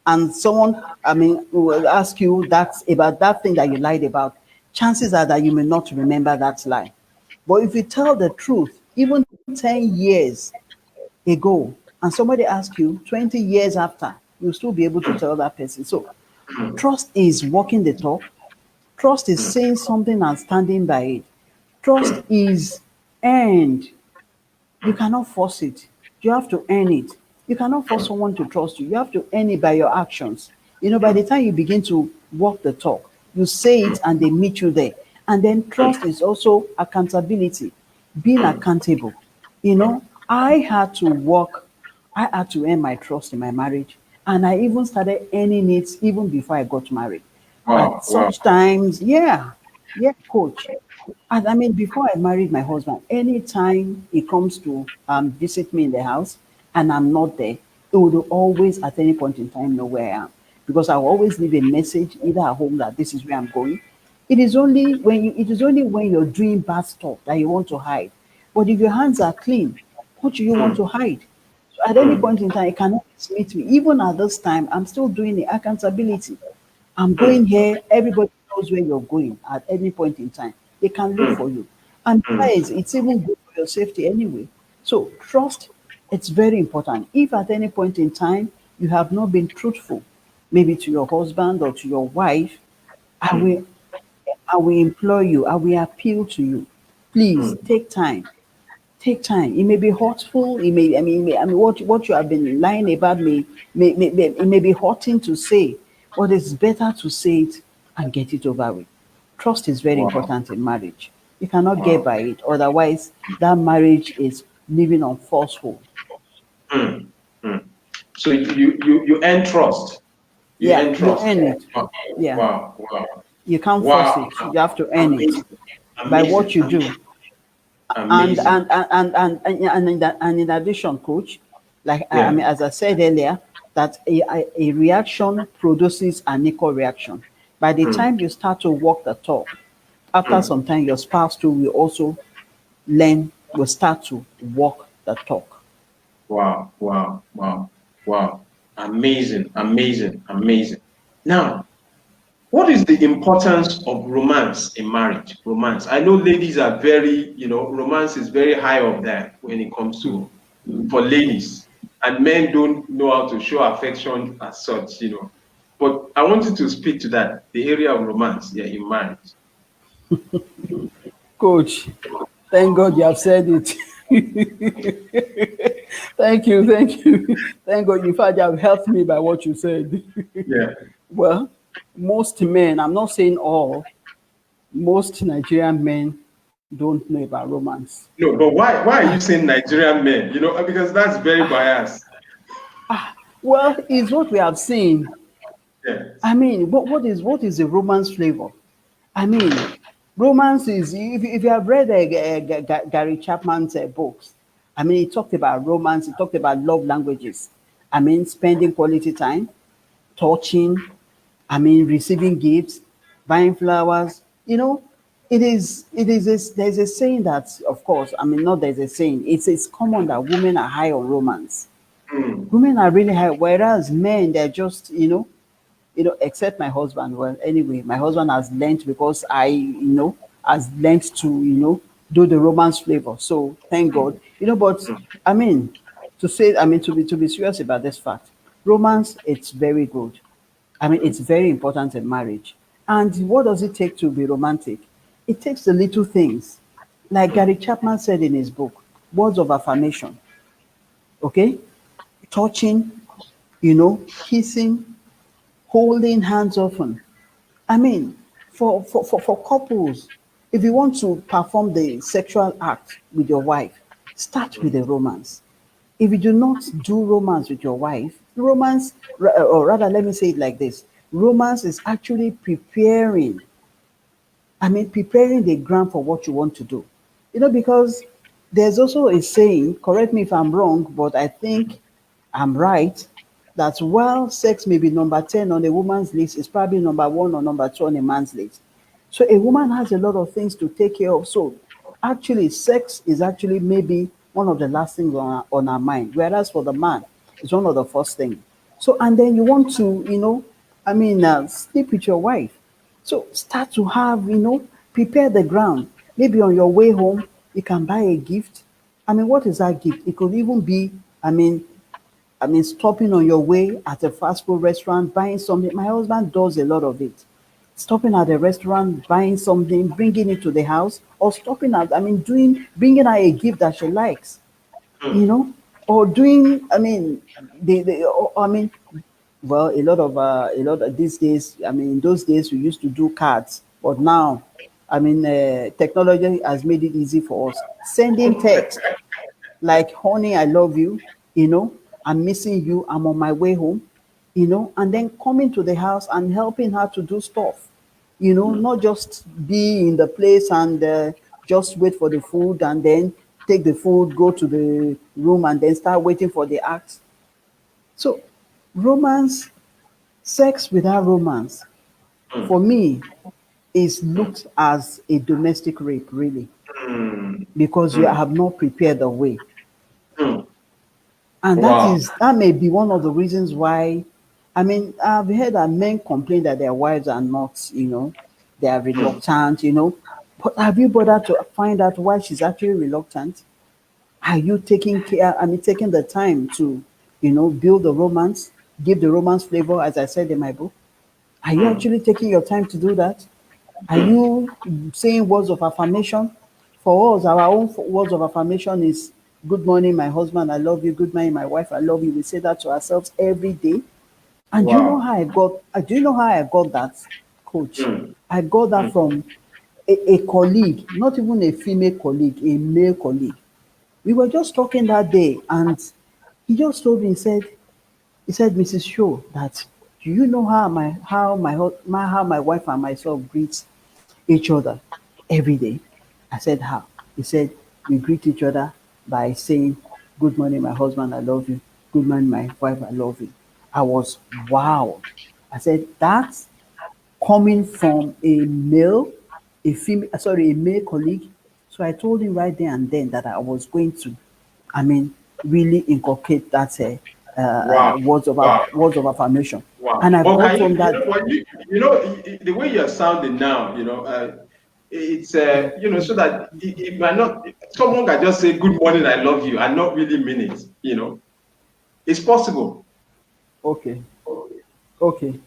B: and someone, I mean, will ask you that's about that thing that you lied about, chances are that you may not remember that lie. But if you tell the truth, even 10 years ago, and somebody asks you 20 years after, you'll still be able to tell that person. So trust is walking the talk. Trust is saying something and standing by it. Trust is earned. You cannot force it. You have to earn it. You cannot force someone to trust you. You have to earn it by your actions. By the time you begin to walk the talk, you say it and they meet you there. And then trust is also accountability, being accountable. I had to work, I had to earn my trust in my marriage. And I even started earning it even before I got married. At
A: wow, wow.
B: such times, yeah, yeah, coach. And I mean, before I married my husband, anytime he comes to visit me in the house and I'm not there, he would always, at any point in time, know where I am. Because I will always leave a message either at home that this is where I'm going. It is only when you're doing bad stuff that you want to hide. But if your hands are clean, what do you want
A: Mm,
B: to hide? So at any
A: mm,
B: point in time, you cannot meet me. Even at this time, I'm still doing the accountability. I'm
A: mm,
B: going here. Everybody knows where you're going at any point in time. They can look
A: mm.
B: for you. And
A: mm,
B: besides, it's even good for your safety anyway. So trust, it's very important. If at any point in time you have not been truthful, maybe to your husband or to your wife, I
A: mm,
B: will I will implore you, I will appeal to you. Please
A: mm.
B: take time. Take time. It may be hurtful. It may, what you have been lying about it may be hurting to say, but it's better to say it and get it over with. Trust is very
A: Wow,
B: important in marriage. You cannot get
A: wow.
B: by it. Otherwise, that marriage is living on falsehood.
A: Mm, mm. So you earn trust. You
B: Yeah,
A: earn
B: you
A: trust.
B: earn it.
A: Wow,
B: Yeah,
A: wow, wow,
B: you can't force
A: wow.
B: it. You have to earn it
A: Amazing,
B: by what
A: amazing,
B: you do.
A: amazing, amazing.
B: And in addition, coach, like
A: Yeah.
B: as I said earlier, that a reaction produces an equal reaction. By the
A: Mm,
B: time you start to walk the talk, after
A: mm.
B: some time your spouse too will also will start to walk the talk.
A: Wow, wow, wow, wow. Amazing, amazing, amazing. Now, what is the importance of romance in marriage? Romance. I know ladies are very, romance is very high up there when it comes to for ladies, and men don't know how to show affection as such. But I wanted to speak to that, the area of romance, yeah, in marriage.
B: Coach, thank God you have said it. Thank you, thank God. In fact, you have helped me by what you said.
A: Yeah.
B: Well, most men, I'm not saying all, most Nigerian men don't know about romance.
A: No, but why are you saying Nigerian men? Because that's very biased.
B: Well, it's what we have seen.
A: Yeah.
B: I mean, what is the romance flavor? I mean, romance is if you have read Gary Chapman's books. I mean, he talked about romance. He talked about love languages. I mean, spending quality time, touching. I mean, receiving gifts, buying flowers. There's a saying that, of course, I mean, not there's a saying. It's common that women are high on romance.
A: Mm,
B: Women are really high, whereas men they're just except my husband. Well, anyway, my husband has learned because has learned to do the romance flavor. So thank God, But I mean, to be serious about this fact, romance it's very good. I mean, it's very important in marriage. And what does it take to be romantic? It takes the little things, like Gary Chapman said in his book, words of affirmation. Okay, touching, kissing, holding hands often. I mean, for couples, if you want to perform the sexual act with your wife, start with a romance. If you do not do romance with your wife, or rather, let me say it like this: romance is actually preparing the ground for what you want to do. Because there's also a saying, correct me if I'm wrong, but I think I'm right, that while sex may be number 10 on a woman's list, it's probably number one or number two on a man's list. So a woman has a lot of things to take care of. So actually, sex is actually maybe one of the last things on our mind, whereas for the man, it's one of the first things. So, and then you want to, sleep with your wife. So start to prepare the ground. Maybe on your way home, you can buy a gift. I mean, what is that gift? It could even be, stopping on your way at a fast food restaurant, buying something. My husband does a lot of it. Stopping at a restaurant, buying something, bringing it to the house, or stopping at, bringing her a gift that she likes, you
A: mm.
B: know, or doing, I mean, I mean, well, a lot of these days, I mean, in those days we used to do cards, but now, technology has made it easy for us. Sending text like, honey, I love you, I'm missing you, I'm on my way home, and then coming to the house and helping her to do stuff, not just be in the place and just wait for the food and then take the food, go to the room and then start waiting for the act. So, romance, sex without romance, for me, is looked as a domestic rape, really,
A: Mm,
B: because you
A: mm,
B: have not prepared the way.
A: mm.
B: And
A: Wow.
B: that may be one of the reasons why. I've heard that men complain that their wives are not, they are
A: Mm,
B: reluctant, But have you bothered to find out why she's actually reluctant? Are you taking care? I mean, taking the time to, build the romance, give the romance flavor, as I said in my book? Are you
A: mm,
B: actually taking your time to do that? Are you saying words of affirmation? For us, our own words of affirmation is good morning, my husband, I love you. Good morning, my wife, I love you. We say that to ourselves every day. And
A: wow.
B: do you know how I got that, coach?
A: Mm,
B: I got that
A: mm,
B: from a colleague, not even a female colleague, a male colleague. We were just talking that day, and he just told me, he said, Mrs. Shaw, that do you know how my wife and myself greet each other every day? I said, how? He said, we greet each other by saying, good morning, my husband, I love you. Good morning, my wife, I love you. I was wow. I said, that's coming from a male colleague. So I told him right there and then that I was going to, I mean, really inculcate that
A: wow. Wow.
B: words of affirmation.
A: Wow.
B: And I
A: But
B: got
A: can
B: from
A: you
B: that.
A: know what the way you're sounding now, it's so that it might not someone can just say good morning, I love you, and not really mean it. It's possible.
B: Okay, okay.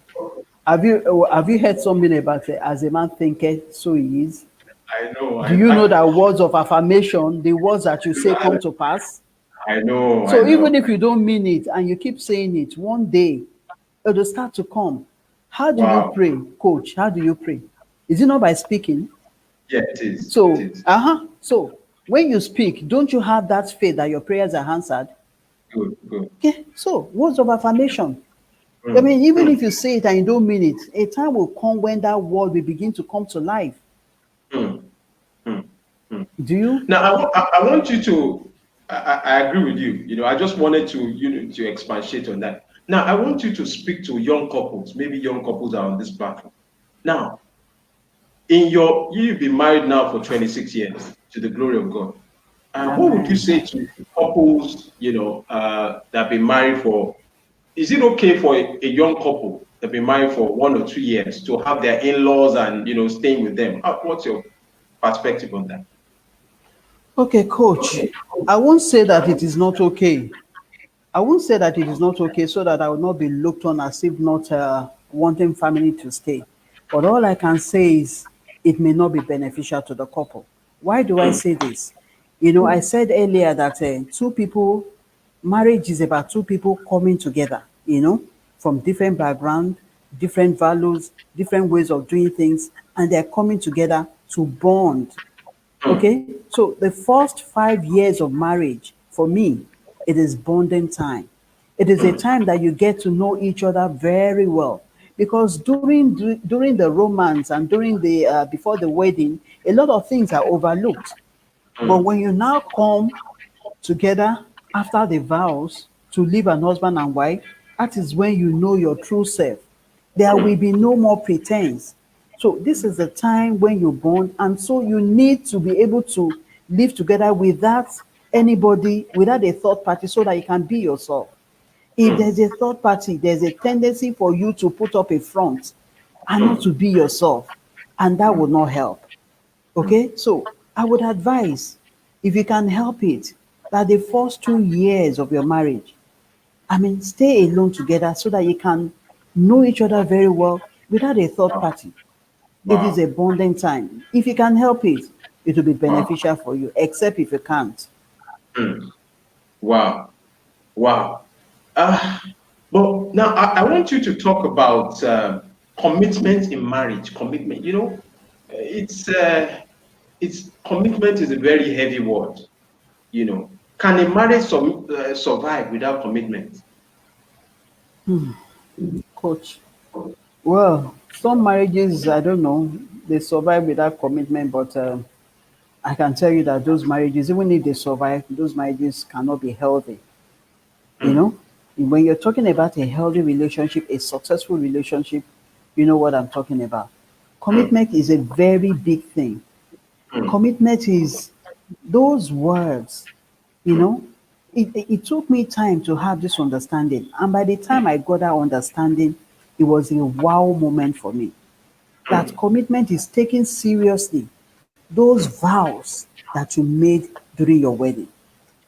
B: Have you heard something about as a man thinketh, so he is?
A: I know.
B: Do you know that words of affirmation, the words that you say come to pass?
A: I know. I
B: So even
A: know.
B: if you don't mean it and you keep saying it, one day it'll start to come. How do you
A: Wow.
B: pray, coach? How do you pray? Is it not by speaking?
A: Yeah, it is. It
B: So,
A: is.
B: so when you speak, don't you have that faith that your prayers are answered?
A: Good. Good.
B: Okay, so words of affirmation. I
A: Mm,
B: mean, even
A: mm,
B: if you say it and you don't mean it, a time will come when that word will begin to come to life.
A: mm, mm, mm.
B: Do you?
A: Now, I want you to. I agree with you. I just wanted to to expatiate on that. Now, I want you to speak to young couples. Maybe young couples are on this platform. Now, you've been married now for 26 years to the glory of God. What would you
B: Amen.
A: say to couples, that have been married for? Is it okay for a young couple that have been married for 1 or 2 years to have their in-laws and staying with them? What's your perspective on that?
B: Okay, coach. I won't say that it is not okay. I won't say that it is not okay so that I will not be looked on as if not wanting family to stay. But all I can say is it may not be beneficial to the couple. Why do I say this? I said earlier that two people, marriage is about two people coming together, from different background, different values, different ways of doing things, and they're coming together to bond.
A: Mm,
B: Okay, so the first 5 years of marriage, for me, it is bonding time. It is a
A: mm,
B: time that you get to know each other very well. Because during the romance and during the before the wedding, a lot of things are overlooked. But
A: mm,
B: when you now come together after the vows to live an husband and wife, that is when you know your true self. There will
A: mm,
B: be no more pretense. So this is the time when you bond, and so you need to be able to live together without anybody, without a third party, so that you can be yourself. If
A: mm,
B: there's a third party, there's a tendency for you to put up a front and not to be yourself, and that would not help.
A: mm.
B: Okay, so I would advise, if you can help it, that the first 2 years of your marriage, I mean, stay alone together so that you can know each other very well without a third
A: Wow.
B: party. It is
A: Wow.
B: a bonding time. If you can help it, it will be
A: Wow.
B: beneficial for you, except if you can't.
A: Mm. Wow. Wow. Uh, but now I want you to talk about commitment in marriage. Commitment. It's commitment is a very heavy word. Can a marriage survive without commitment?
B: Coach. Well, some marriages, I don't know, they survive without commitment, but I can tell you that those marriages, even if they survive, those marriages cannot be healthy. You
A: Mm,
B: know, when you're talking about a healthy relationship, a successful relationship, you know what I'm talking about.
A: mm,
B: Commitment is a very big thing.
A: mm,
B: Commitment is those words, you
A: mm,
B: know. It took me time to have this understanding. And by the time I got that understanding, it was a wow moment for me. That
A: mm,
B: commitment is taken seriously. those vows that you made during your wedding,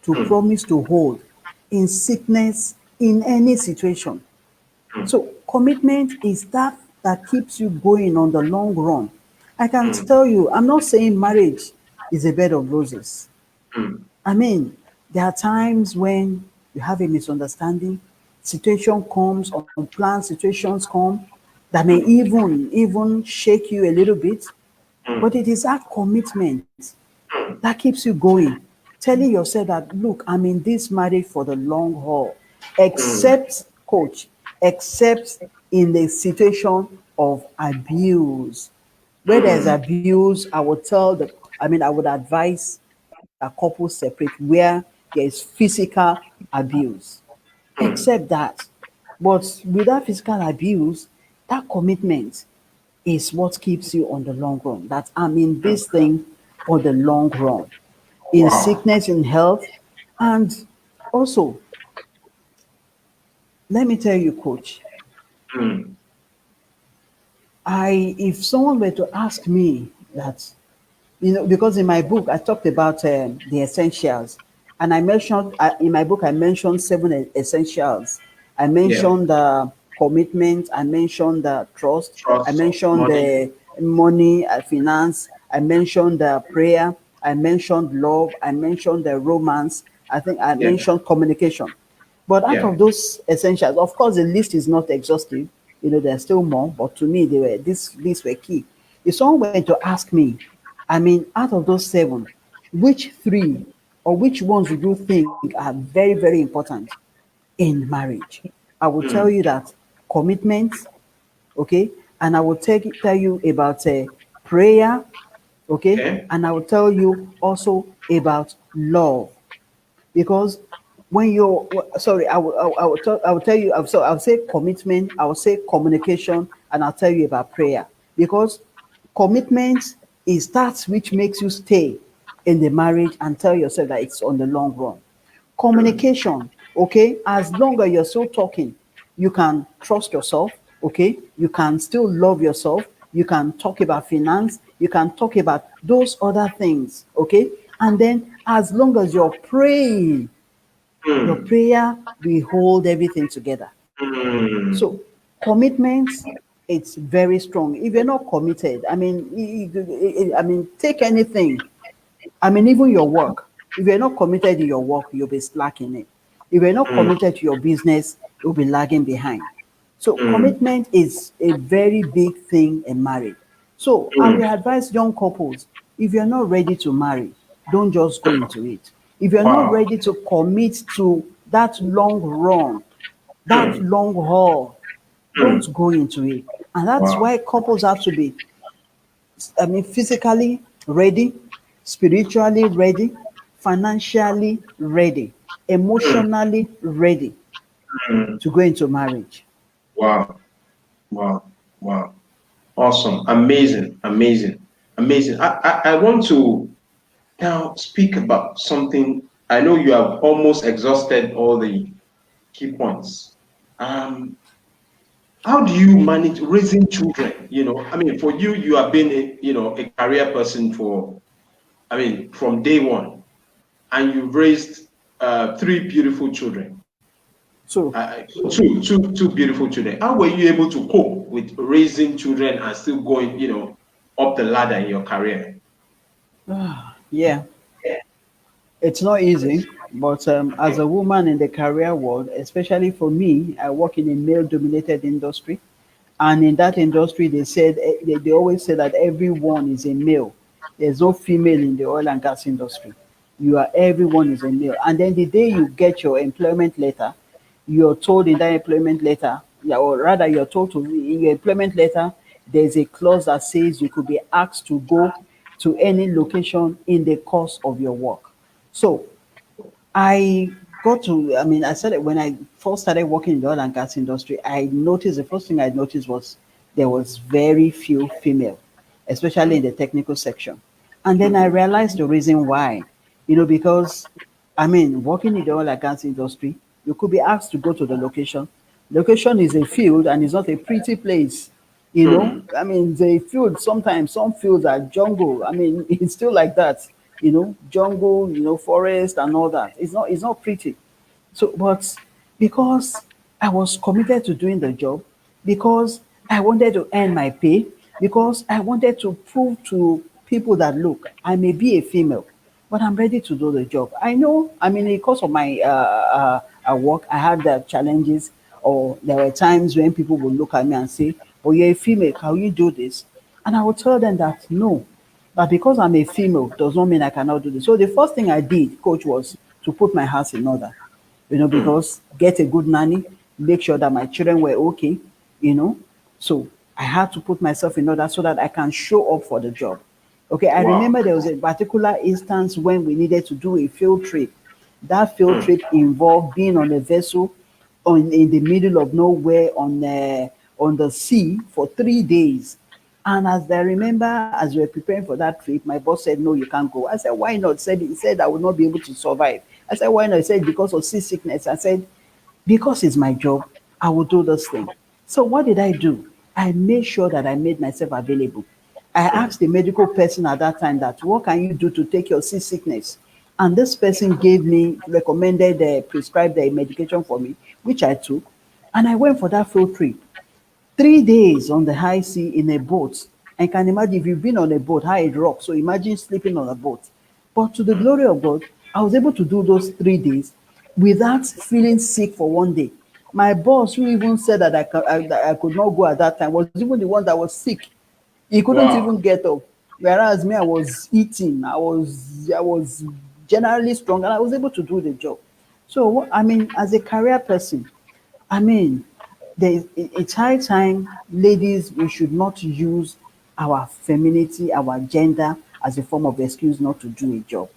B: to promise to hold in sickness, in any situation. So commitment is that keeps you going on the long run. I can tell you, I'm not saying marriage is a bed of roses. I mean, there are times when you have a misunderstanding, situation comes, unplanned situations come that may even shake you a little bit, but it is that commitment that keeps you going, telling yourself that, look, I'm in this marriage for the long haul. Except, coach, except in the situation of abuse. Where there's abuse, I would tell I would advise that couples separate where there is physical abuse. Except that. But without physical abuse, that commitment is what keeps you on the long run. That I'm in this thing for the long run, in
A: Wow.
B: sickness, in health. And also, let me tell you, coach, if someone were to ask me that, because in my book I talked about the essentials, and I mentioned in my book I mentioned seven essentials. I
A: Yeah.
B: mentioned the commitment, I mentioned the trust, I
A: Trust,
B: mentioned
A: money.
B: the money, finance, I mentioned the prayer, I mentioned love, I mentioned the romance, I think I
A: Yeah.
B: mentioned communication. But out
A: Yeah.
B: of those essentials, of course, the list is not exhaustive. There's still more, but to me, these were key. If someone were to ask me, out of those seven, which three or which ones would you think are very, very important in marriage? I will tell you that commitment, okay, and I will tell you about prayer, okay,
A: Okay.
B: and I will tell you also about love. Because when you're sorry, I will tell you, I'll say commitment, I will say communication, and I'll tell you about prayer. Because commitment is that which makes you stay in the marriage and tell yourself that it's on the long run. Communication, okay, as long as you're still talking, you can trust yourself, okay, you can still love yourself, you can talk about finance, you can talk about those other things, okay, and then as long as you're praying, your prayer will hold everything together. So commitment, it's very strong. If you're not committed, take anything. Even your work. If you're not committed in your work, you'll be slacking it. If you're not committed to your business, you'll be lagging behind. So commitment is a very big thing in marriage. So I will advise young couples, if you're not ready to marry, don't just go into it. If you're not
A: Wow.
B: ready to commit to that long run, that long haul, don't go into it. And that's
A: Wow.
B: why couples have to be, physically ready, spiritually ready, financially ready, emotionally ready to go into marriage.
A: Wow. Wow. Wow. Awesome. Amazing. Amazing. Amazing. I want to now speak about something. I know you have almost exhausted all the key points. Um, how do you manage raising children? For you, you have been a career person from day one, and you've raised three beautiful children.
B: So,
A: Two beautiful children. How were you able to cope with raising children and still going, up the ladder in your career?
B: yeah, it's not easy, but as a woman in the career world, especially for me, I work in a male dominated industry. And in that industry, they always say that everyone is a male. There's no female in the oil and gas industry. Everyone is a male. And then the day you get your employment letter, you're told in that employment letter, yeah, or rather you're told to in your employment letter, there's a clause that says you could be asked to go to any location in the course of your work. So I I started when I first started working in the oil and gas industry. I noticed the first thing I noticed was there was very few female, especially in the technical section. And then I realized the reason why. Because working in the oil and gas industry, you could be asked to go to the location. Location is a field and it's not a pretty place. You know,
A: Hmm.
B: I mean, the fields sometimes some fields are jungle. I mean, it's still like that. You know, jungle, forest and all that. It's not pretty. So, but because I was committed to doing the job, because I wanted to earn my pay, because I wanted to prove to people that look, I may be a female, but I'm ready to do the job. I know, I mean, because of my work, I had challenges, or there were times when people would look at me and say, "Oh, you're a female, can you do this?" And I would tell them that no, that because I'm a female does not mean I cannot do this. So the first thing I did, coach, was to put my house in order, because get a good nanny, make sure that my children were okay, you know. So I had to put myself in order so that I can show up for the job. Okay, I
A: Wow.
B: remember there was a particular instance when we needed to do a field trip. That field
A: Hmm.
B: trip involved being on a vessel in the middle of nowhere on the sea for 3 days. And as I remember, as we were preparing for that trip, my boss said, "No, you can't go." I said, "Why not?" He said I would not be able to survive. I said, "Why not?" He said, "Because of seasickness." I said, "Because it's my job, I will do this thing." So what did I do? I made sure that I made myself available. I asked the medical person at that time that, "What can you do to take your seasickness?" And this person gave me, recommended, prescribed a medication for me, which I took. And I went for that field trip. 3 days on the high sea in a boat. I can imagine if you've been on a boat, how it rocks. So imagine sleeping on a boat. But to the glory of God, I was able to do those 3 days without feeling sick for one day. My boss, who even said that I could not go at that time, was even the one that was sick. He couldn't
A: Wow.
B: even get up. Whereas me, I was eating, I was generally strong, and I was able to do the job. So I mean, as a career person, I mean, it's high time, ladies, we should not use our femininity, our gender as a form of excuse not to do a job.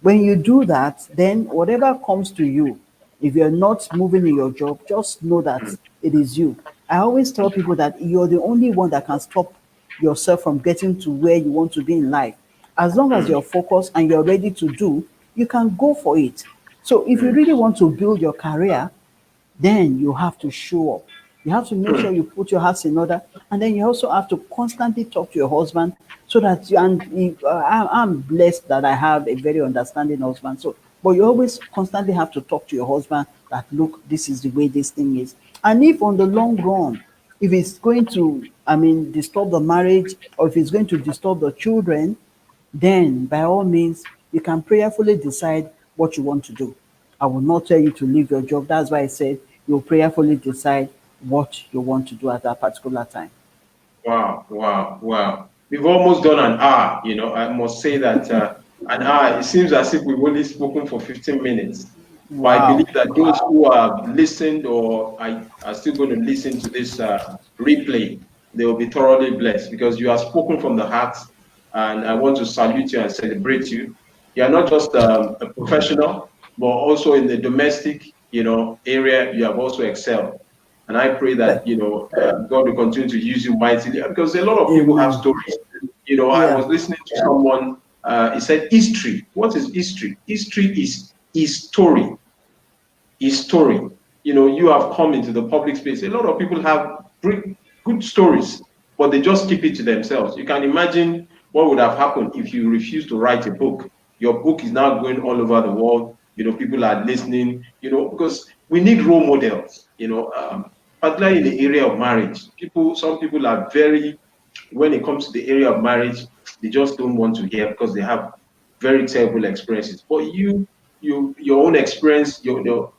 B: When you do that, then whatever comes to you, if you're not moving in your job, just know that it is you. I always tell people that you're the only one that can stop yourself from getting to where you want to be in life. As long as you're focused and you're ready to do, you can go for it. So if you really want to build your career, then you have to show up. You have to make sure you put your house in order, and then you also have to constantly talk to your husband so that I'm blessed that I have a very understanding husband. So, but you always constantly have to talk to your husband that, look, this is the way this thing is, and if on the long run, if it's going to, I mean, disturb the marriage, or if it's going to disturb the children, then by all means, you can prayerfully decide what you want to do. I will not tell you to leave your job. That's why I said you'll prayerfully decide what you want to do at that particular time.
A: Wow, wow, wow. We've almost done an hour. I must say that an hour, it seems as if we've only spoken for 15 minutes. But I believe
B: Wow.
A: that those who have listened or are still going to listen to this replay, they will be thoroughly blessed because you have spoken from the heart. And I want to salute you and celebrate you. You are not just a professional, but also in the domestic, area, you have also excelled. And I pray that, God will continue to use you mightily because a lot of people have
B: Amen.
A: stories. I
B: Yeah.
A: was listening to someone, he said, history. What is history? History is his story. His story. You have come into the public space. A lot of people have good stories, but they just keep it to themselves. You can imagine what would have happened if you refused to write a book. Your book is now going all over the world. People are listening, because we need role models, particularly in the area of marriage. Some people are very, when it comes to the area of marriage, they just don't want to hear because they have very terrible experiences. But your own experience,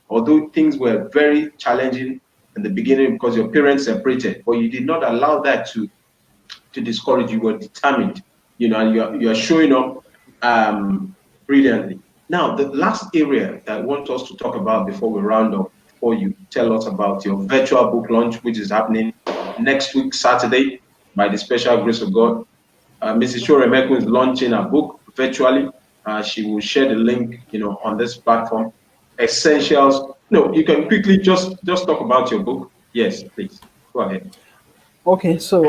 A: although things were very challenging in the beginning because your parents separated, but you did not allow that to discourage you. You were determined, and you are showing up brilliantly. Now, the last area that I want us to talk about before we round up, before you tell us about your virtual book launch, which is happening next week, Saturday, by the special grace of God. Mrs. Soremekun is launching a book virtually. She will share the link, on this platform. Essentials. No, you can quickly just talk about your book. Yes, please. Go ahead.
B: Okay, so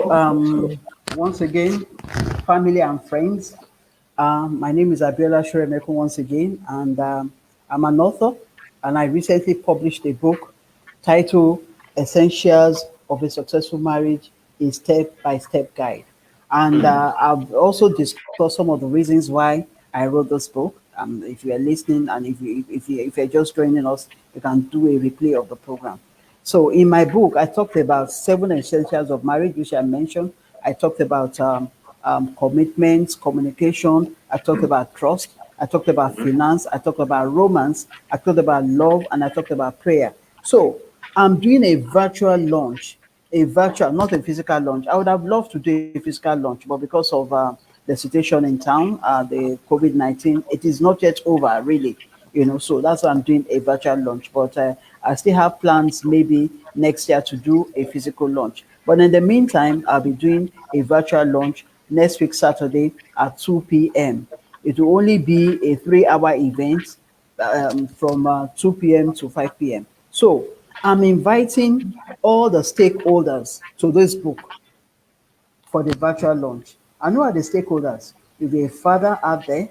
B: once again, family and friends, my name is Abiola Soremekun once again, and I'm an author, and I recently published a book titled Essentials of a Successful Marriage a step-by-step guide. And I've also discussed some of the reasons why I wrote this book. If you are listening and if you're just joining us, you can do a replay of the program. So in my book, I talked about 7 essentials of marriage, which I mentioned. I talked about commitments, communication. I talked about trust. I talked about finance. I talked about romance. I talked about love, and I talked about prayer. So I'm doing a virtual launch, a virtual, not a physical launch. I would have loved to do a physical launch, but because of the situation in town, the COVID-19, it is not yet over, really. So that's why I'm doing a virtual launch. But I still have plans maybe next year to do a physical launch. But in the meantime, I'll be doing a virtual launch next week, Saturday at 2 p.m. It will only be a 3-hour event from 2 p.m. to 5 p.m. So I'm inviting all the stakeholders to this book for the virtual launch. And who are the stakeholders? If you're a father out there,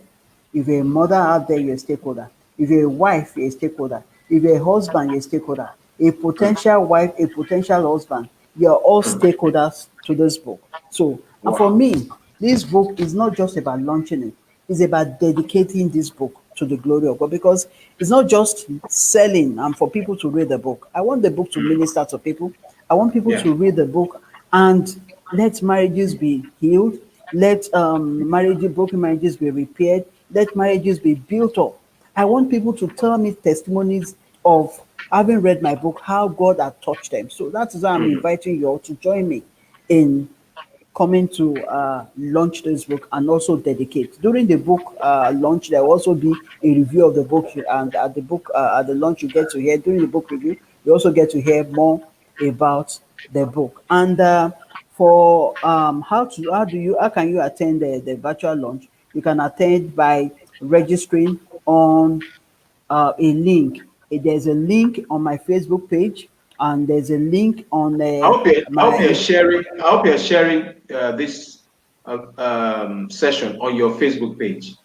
B: if you're a mother out there, you're a stakeholder. If you're a wife, you're a stakeholder. If you're a husband, you're a stakeholder. A potential wife, a potential husband, you're all stakeholders to this book. So, and for
A: Wow.
B: me, this book is not just about launching it, it's about dedicating this book to the glory of God, because it's not just selling and for people to read the book. I want the book to minister to people. I want people
A: Yeah.
B: to read the book and let marriages be healed. Let broken marriages be repaired. Let marriages be built up. I want people to tell me testimonies of having read my book, how God had touched them. So that is why I'm inviting you all to join me in coming to launch this book and also dedicate. During the book launch, there will also be a review of the book, and at the launch, you get to hear during the book review, you also get to hear more about the book. And for how can you attend the virtual launch? You can attend by registering on a link. There's a link on my Facebook page, and there's a link on
A: I hope you're
B: my
A: sharing. I hope you're sharing this session on your Facebook page.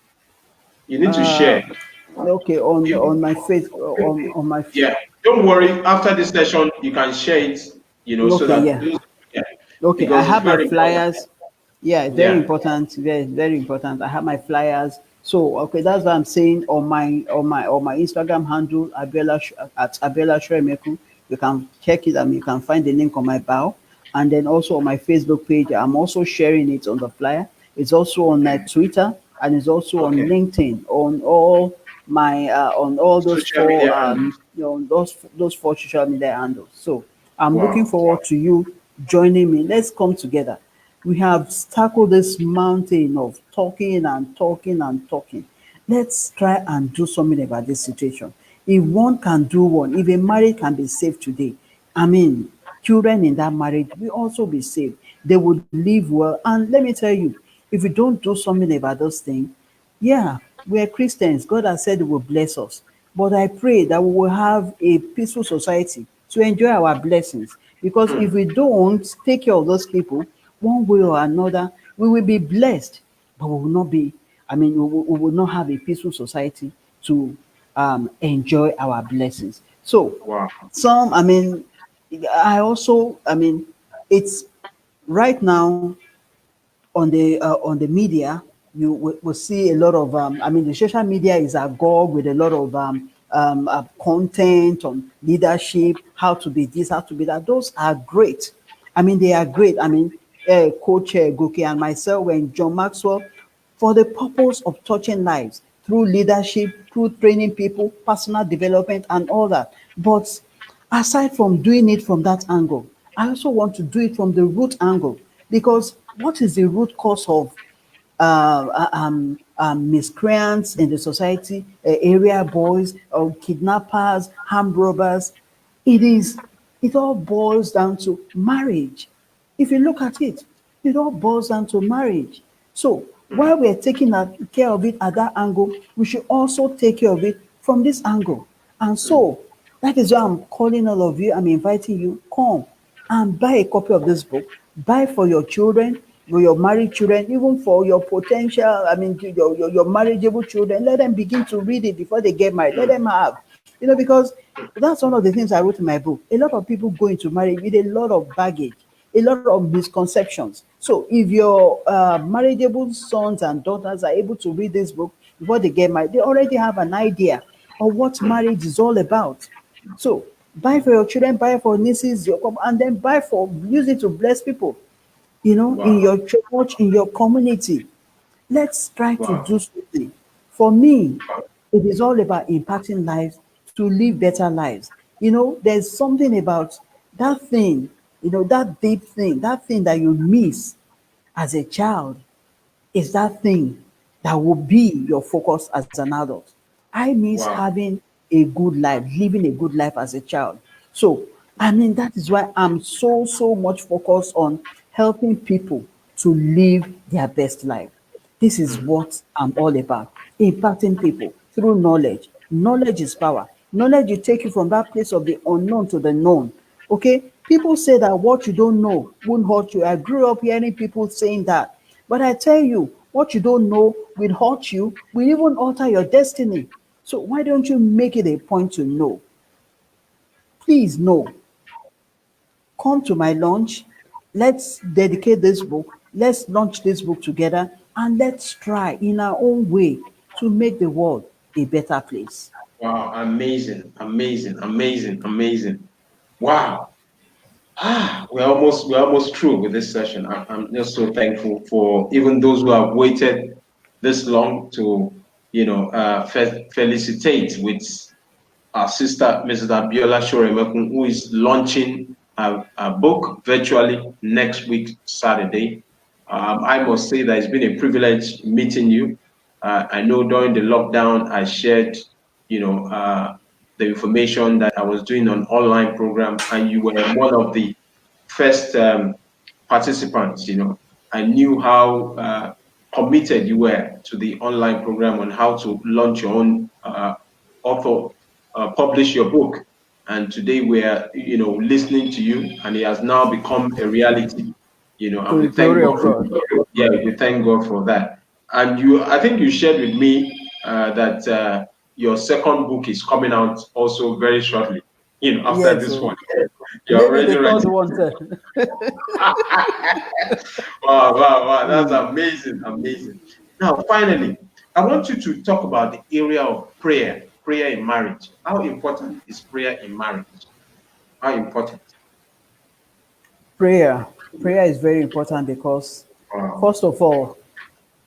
A: You need to
B: uh,
A: share.
B: okay, on my face on my
A: Yeah. Don't worry. After this session, you can share it. So
B: okay,
A: that
B: yeah.
A: those, yeah,
B: Okay, I
A: because it's
B: have my
A: very important.
B: flyers. Yeah, very
A: Yeah.
B: important, very important. I have my flyers. So okay, that's what I'm saying on my Instagram handle, at Abiola Soremekun. You can check it. You can find the link on my bio, and then also on my Facebook page. I'm also sharing it on the flyer. It's also on Twitter, and it's also on
A: Okay.
B: LinkedIn. On all those
A: Social
B: four
A: media handles.
B: those four social media handles. So I'm looking
A: Wow.
B: forward to you joining me. Let's come together. We have tackled this mountain of talking and talking and talking. Let's try and do something about this situation. If one can do one, if a marriage can be saved today, I mean, children in that marriage will also be saved. They would live well. And let me tell you, if we don't do something about those things, yeah, we are Christians. God has said He will bless us. But I pray that we will have a peaceful society to enjoy our blessings. Because if we don't take care of those people, one way or another, we will be blessed, but we will not be, we will not have a peaceful society to enjoy our blessings. So,
A: Wow.
B: some, I also, it's right now on the media, you will see a lot of the social media is agog with a lot of content on leadership, how to be this, how to be that. Those are great. They are great. Coach Goke and myself were in John Maxwell for the purpose of touching lives through leadership, through training people, personal development, and all that. But aside from doing it from that angle, I also want to do it from the root angle, because what is the root cause of miscreants in the society, area boys, or kidnappers, armed robbers? It is. It all boils down to marriage. If you look at it, it all boils down to marriage. So while we're taking care of it at that angle, we should also take care of it from this angle. And so that is why I'm calling all of you. I'm inviting you, come and buy a copy of this book. Buy for your children, for your married children, even for your potential, your marriageable children. Let them begin to read it before they get married. Let them have, because that's one of the things I wrote in my book. A lot of people go into marriage with a lot of baggage. a lot of misconceptions. So if your marriageable sons and daughters are able to read this book before they get married, they already have an idea of what marriage is all about. So buy for your children, buy for nieces, and then buy for use it to bless people, in
A: Wow.
B: your church, in your community. Let's try to
A: Wow.
B: do something. For me, it is all about impacting lives to live better lives. There's something about that thing, that deep thing, that thing that you miss as a child is that thing that will be your focus as an adult. I miss
A: Wow.
B: having a good life, living a good life as a child. So, I mean, that is why I'm so, so much focused on helping people to live their best life. This is what I'm all about, impacting people through knowledge. Knowledge is power. Knowledge will take you from that place of the unknown to the known. Okay? People say that what you don't know won't hurt you. I grew up hearing people saying that. But I tell you, what you don't know will hurt you, will even alter your destiny. So why don't you make it a point to know? Please know. Come to my launch. Let's dedicate this book. Let's launch this book together and let's try in our own way to make the world a better place.
A: Wow. Amazing. Amazing. Amazing. Amazing. Wow. We're almost through with this session. I'm just so thankful for even those who have waited this long to, felicitate with our sister, Mrs. Abiola Soremekun, who is launching a book virtually next week, Saturday. I must say that it's been a privilege meeting you. I know during the lockdown, I shared, the information that I was doing on online program, and you were one of the first participants. I knew how committed you were to the online program on how to launch your own author, publish your book. And today we're, listening to you, and it has now become a reality. And
B: To
A: we
B: the
A: thank
B: glory
A: God.
B: of God.
A: Yeah, we thank God for that. And I think you shared with me that your second book is coming out also very shortly. After
B: Yes,
A: this
B: so
A: one, you're
B: maybe the
A: already
B: third
A: writing.
B: one, sir.
A: Wow, wow, wow. That's amazing, amazing. Now, finally, I want you to talk about the area of prayer in marriage. How important is prayer in marriage? How important?
B: Prayer. Prayer is very important because,
A: Wow.
B: first of all,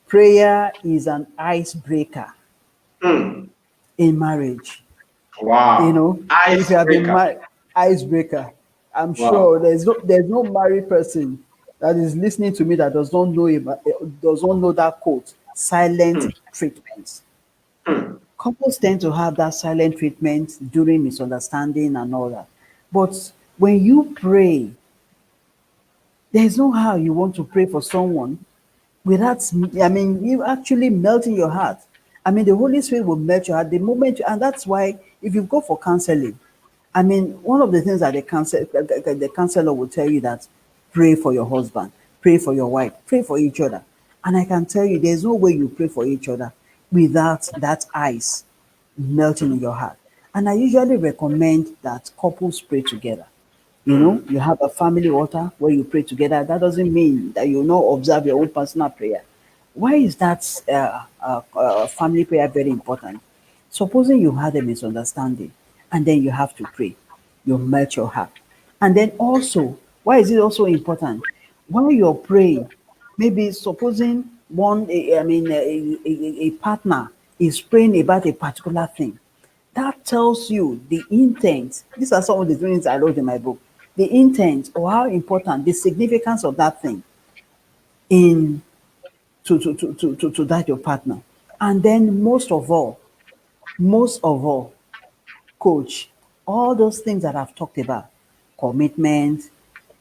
B: prayer is an icebreaker
A: Hmm.
B: in marriage.
A: Wow.
B: If you have been
A: Icebreaker.
B: married, icebreaker. I'm
A: Wow.
B: sure there's no married person that is listening to me that does not know that quote, silent
A: Hmm.
B: treatment.
A: Hmm.
B: Couples tend to have that silent treatment during misunderstanding and all that. But when you pray, there's no how you want to pray for someone without, I mean, you actually melting your heart. I mean, the Holy Spirit will melt your heart the moment, and that's why if you go for counseling, I mean, one of the things that the counselor will tell you that pray for your husband, pray for your wife, pray for each other. And I can tell you, there's no way you pray for each other without that ice melting in your heart. And I usually recommend that couples pray together. You have a family altar where you pray together. That doesn't mean that you not observe your own personal prayer. Why is that family prayer very important? Supposing you had a misunderstanding and then you have to pray, you melt your heart. And then also, why is it also important? While you're praying, maybe supposing a partner is praying about a particular thing, that tells you the intent. These are some of the things I wrote in my book. The intent or how important, the significance of that thing in to that your partner. And then most of all, coach, all those things that I've talked about, commitment,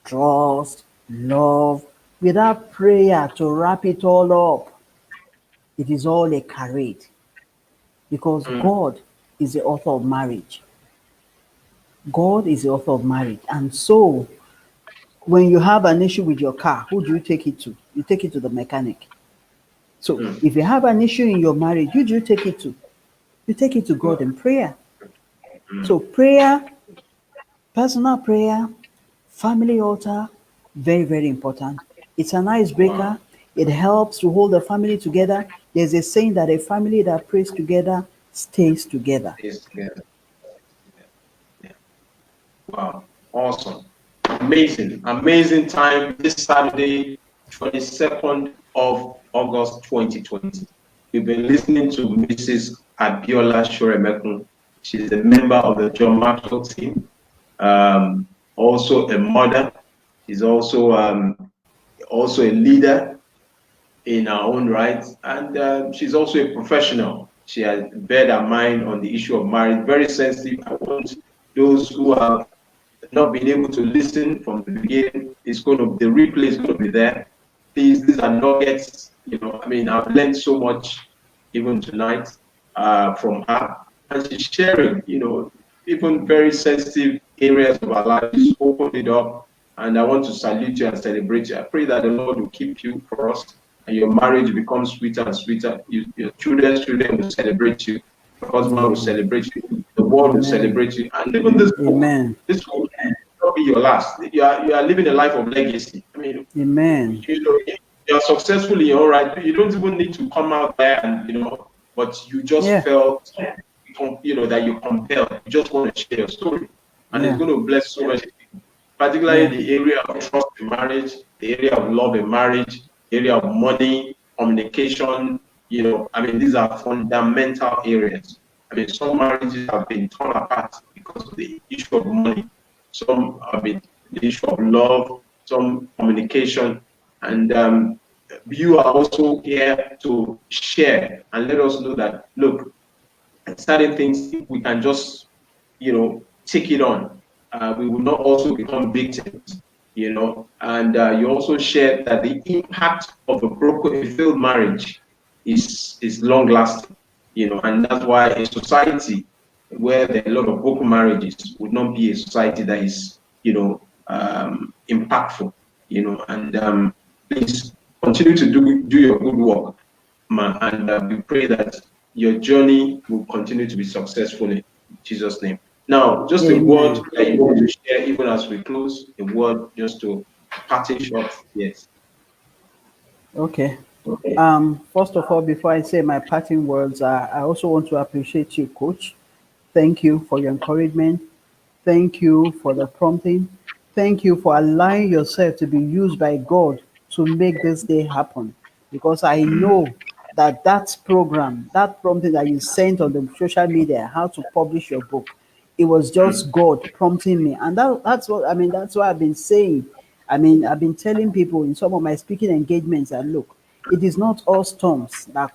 B: trust, love, without prayer to wrap it all up, it is all a charade because God is the author of marriage. God is the author of marriage. And so when you have an issue with your car, who do you take it to? You take it to the mechanic. So if you have an issue in your marriage, who do you take it to? You take it to God
A: God.
B: in prayer. So prayer, personal prayer, family altar, Very, very important. It's an
A: Wow.
B: icebreaker. It helps to hold the family together. There's a saying that a family that prays together stays together.
A: Stays together. Yeah. Wow. Awesome. Amazing. Amazing time this Saturday, 22nd of August 2020. We've been listening to Mrs. Abiola Soremekun. She's a member of the John Maxwell team, um, also a mother. She's also a leader in her own right, and she's also a professional. She has bared her mind on the issue of marriage, very sensitive. I want those who have not been able to listen from the beginning, the replay is going to be there. These are nuggets. I mean, I've learned so much even tonight from her, and she's sharing. Even very sensitive areas of our life. She's opened it up, and I want to salute you and celebrate you. I pray that the Lord will keep you for us, and your marriage becomes sweeter and sweeter. Your children's children will celebrate you. Your husband will
B: Amen.
A: celebrate you. The world will
B: Amen.
A: celebrate you, and even this book.
B: Amen.
A: This will not be your last. You are living a life of legacy. I mean,
B: Amen.
A: you are successful in your own right. You don't even need to come out there and but you just
B: Yeah.
A: felt that you're compelled. You just want to share your story, and it's
B: Yeah.
A: going to bless so many people. Particularly
B: Yeah.
A: the area of trust in marriage, the area of love in marriage, the area of money, communication. I mean, these are fundamental areas. I mean, some marriages have been torn apart because of the issue of money. Some have been the issue of love, some communication, and you are also here to share and let us know that, look, certain things we can just take it on. We will not also become victims. And you also shared that the impact of a failed marriage is long lasting. And that's why a society where there are a lot of broken marriages would not be a society that is impactful. And please continue to do your good work, and we pray that your journey will continue to be successful in Jesus' name. Now, just a word
B: Amen.
A: that you want to share, even as we close, a word just to parting shot. Yes.
B: Okay.
A: Okay.
B: First of all, before I say my parting words, I also want to appreciate you, Coach. Thank you for your encouragement. Thank you for the prompting. Thank you for allowing yourself to be used by God to make this day happen. Because I know that that program, that prompting that you sent on the social media, how to publish your book, it was just God prompting me. And that's what I mean, that's what I've been saying. I mean, I've been telling people in some of my speaking engagements that look, it is not all storms that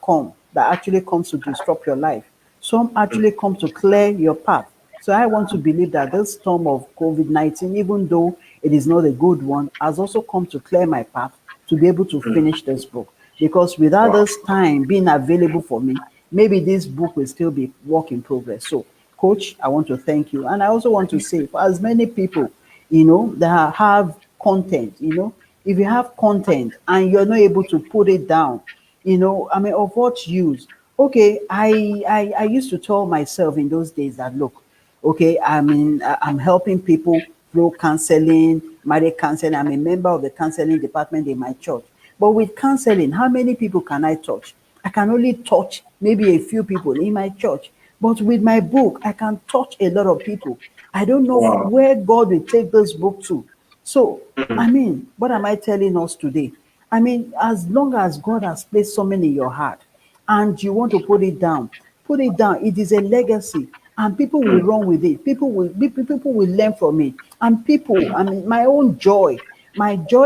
B: actually comes to disrupt your life. Some actually come to clear your path. So I want to believe that this storm of COVID-19, even though it is not a good one, has also come to clear my path to be able to finish this book. Because without
A: Wow.
B: this time being available for me, maybe this book will still be work in progress. So, Coach, I want to thank you. And I also want to say, for as many people, that have content, if you have content and you're not able to put it down, I mean, of what use? Okay, I used to tell myself in those days that look, okay, I mean, I'm helping people through counseling, marriage counseling. I'm a member of the counseling department in my church. But with counseling, how many people can I touch? I can only touch maybe a few people in my church. But with my book, I can touch a lot of people. I don't know
A: Wow.
B: where God will take this book to. So, I mean, what am I telling us today? I mean, as long as God has placed something in your heart and you want to put it down, put it down. It is a legacy, and people will run with it. People will learn from it, and people. I mean, my joy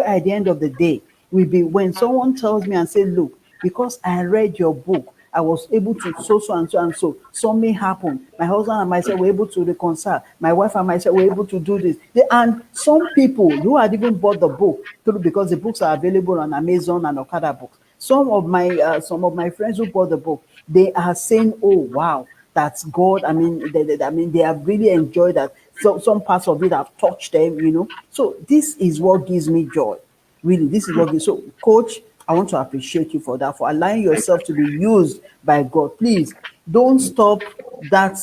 B: at the end of the day will be when someone tells me and say, "Look, because I read your book, I was able to so and so and so. Something happened. My husband and myself were able to reconcile. My wife and myself were able to do this." And some people who had even bought the book through because the books are available on Amazon and Okada books. Some of my friends who bought the book, they are saying, "Oh wow, that's God." I mean, they have really enjoyed that. So some parts of it have touched them. So this is what gives me joy. Really, this is what gives. So, Coach, I want to appreciate you for that, for allowing yourself to be used by God. Please don't stop that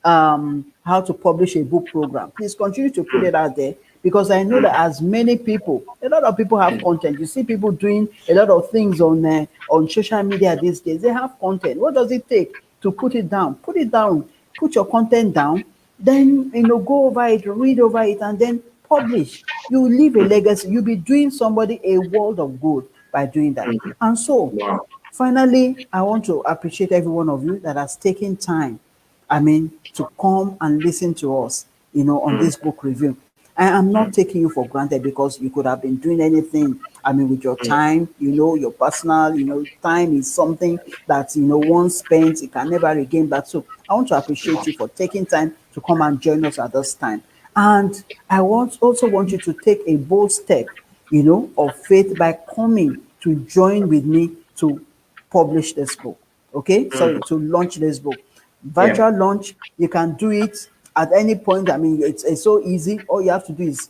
B: how to publish a book program. Please continue to put it out there because I know that as many people, a lot of people have content. You see people doing a lot of things on social media these days. They have content. What does it take to put it down? Put it down. Put your content down. Then go over it, read over it, and then publish. You leave a legacy. You'll be doing somebody a world of good by doing that. And so,
A: Wow.
B: finally, I want to appreciate every one of you that has taken time, to come and listen to us, on
A: Mm,
B: this book review. I am not
A: mm,
B: taking you for granted because you could have been doing anything. With your
A: mm.
B: time, your personal, time is something that, once spent, you can never regain back. So I want to appreciate you for taking time to come and join us at this time. And I also want you to take a bold step, of faith by coming to join with me to publish this book. Okay,
A: Mm.
B: sorry, to launch this book.
A: Yeah.
B: Virtual launch, you can do it at any point. It's so easy. All you have to do is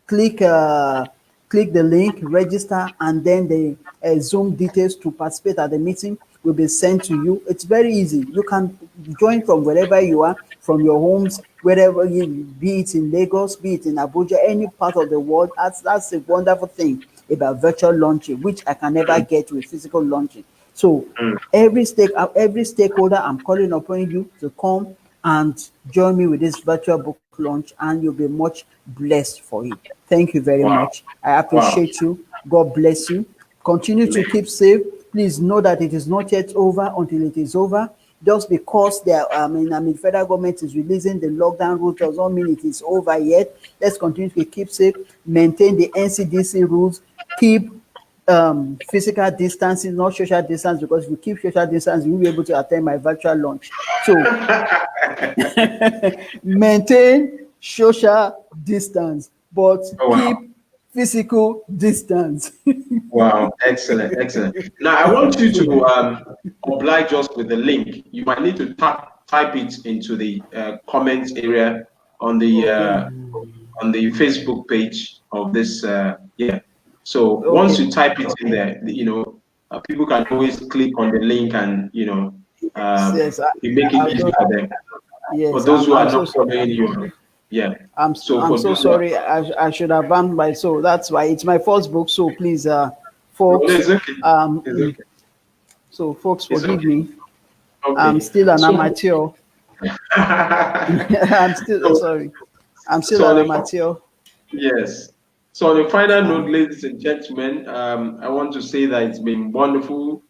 B: click uh, click the link, register, and then the Zoom details to participate at the meeting will be sent to you. It's very easy. You can join from wherever you are, from your homes, wherever you be it in Lagos, be it in Abuja, any part of the world. That's a wonderful thing about virtual launching, which I can never
A: Mm,
B: get with physical launching. So
A: mm.
B: every stakeholder, I'm calling upon you to come and join me with this virtual book launch, and you'll be much blessed for it. Thank you very
A: Wow.
B: much. I
A: Wow.
B: appreciate you. God bless you. Continue to
A: Amen.
B: keep safe. Please know that it is not yet over until it is over. Just because federal government is releasing the lockdown rules does not mean it is over yet. Let's continue to keep safe, maintain the NCDC rules, keep physical distancing, not social distance, because if you keep social distance, you will be able to attend my virtual launch. So maintain social distance, but
A: Oh, wow.
B: keep physical distance.
A: Wow. Excellent. Excellent. Now, I want you
B: So,
A: to oblige us with the link. You might need to type it into the comments area on the
B: okay,
A: uh, on the Facebook page of this. Yeah. So once
B: okay.
A: you type it in there, people can always click on the link and
B: Yes, yes.
A: you make it
B: I
A: easy
B: don't.
A: for them. For
B: Yes,
A: those who are
B: I'm so
A: not
B: sorry.
A: following you, yeah. So
B: I'm
A: for
B: so
A: those who are,
B: sorry. I should have banned my, so that's why it's my first book. So please,
A: no,
B: folks,
A: it's okay.
B: um,
A: It's okay.
B: so folks,
A: It's
B: forgive
A: okay.
B: me. I'm
A: Okay.
B: still an
A: So,
B: amateur. I'm still
A: so,
B: sorry. I'm still
A: so
B: an
A: on
B: amateur.
A: yes. So on a final note,
B: Um,
A: ladies and gentlemen, I want to say that it's been wonderful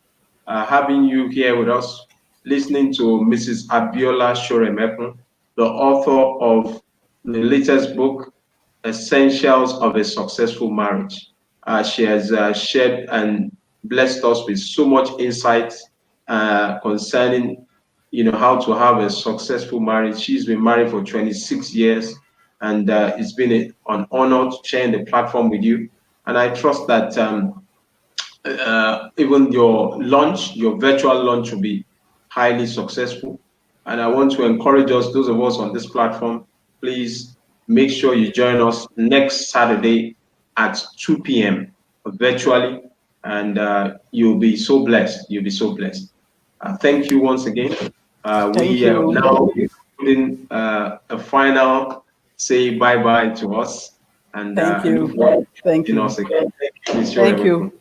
A: having you here with us, listening to Mrs. Abiola Soremekun, the author of the latest book, Essentials of a Successful Marriage. She has shared and blessed us with so much insight concerning, how to have a successful marriage. She's been married for 26 years, and it's been an honor to share the platform with you. And I trust that even your virtual launch will be highly successful. And I want to encourage us, those of us on this platform, please make sure you join us next Saturday at 2 p.m. virtually, and you'll be so blessed. You'll be so blessed. Thank you once again.
B: thank
A: We are
B: you.
A: now putting a final say bye bye to us, and
B: Thank
A: I look
B: you.
A: forward to
B: Thank
A: seeing
B: you.
A: us again. Thank you, Ms.
B: Thank
A: Yoremeko.
B: you.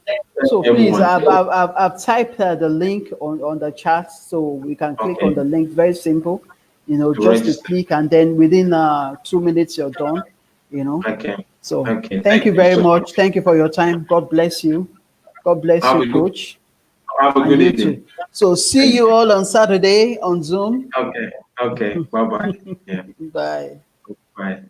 B: So please,
A: Everyone.
B: I've typed the link on the chat, so we can click on
A: Okay,
B: the link. Very simple,
A: to
B: just to
A: register.
B: click, and then within 2 minutes you're done.
A: Okay,
B: So
A: okay.
B: thank
A: Thank
B: you
A: you
B: very
A: so much.
B: much. Thank you for your time. God bless you. God bless
A: Have
B: you,
A: a good
B: Coach,
A: have a
B: and
A: good
B: you too.
A: evening.
B: So see
A: Thank
B: you
A: you.
B: all on Saturday on Zoom.
A: Okay, okay. Bye bye. Yeah.
B: Bye.
A: Bye.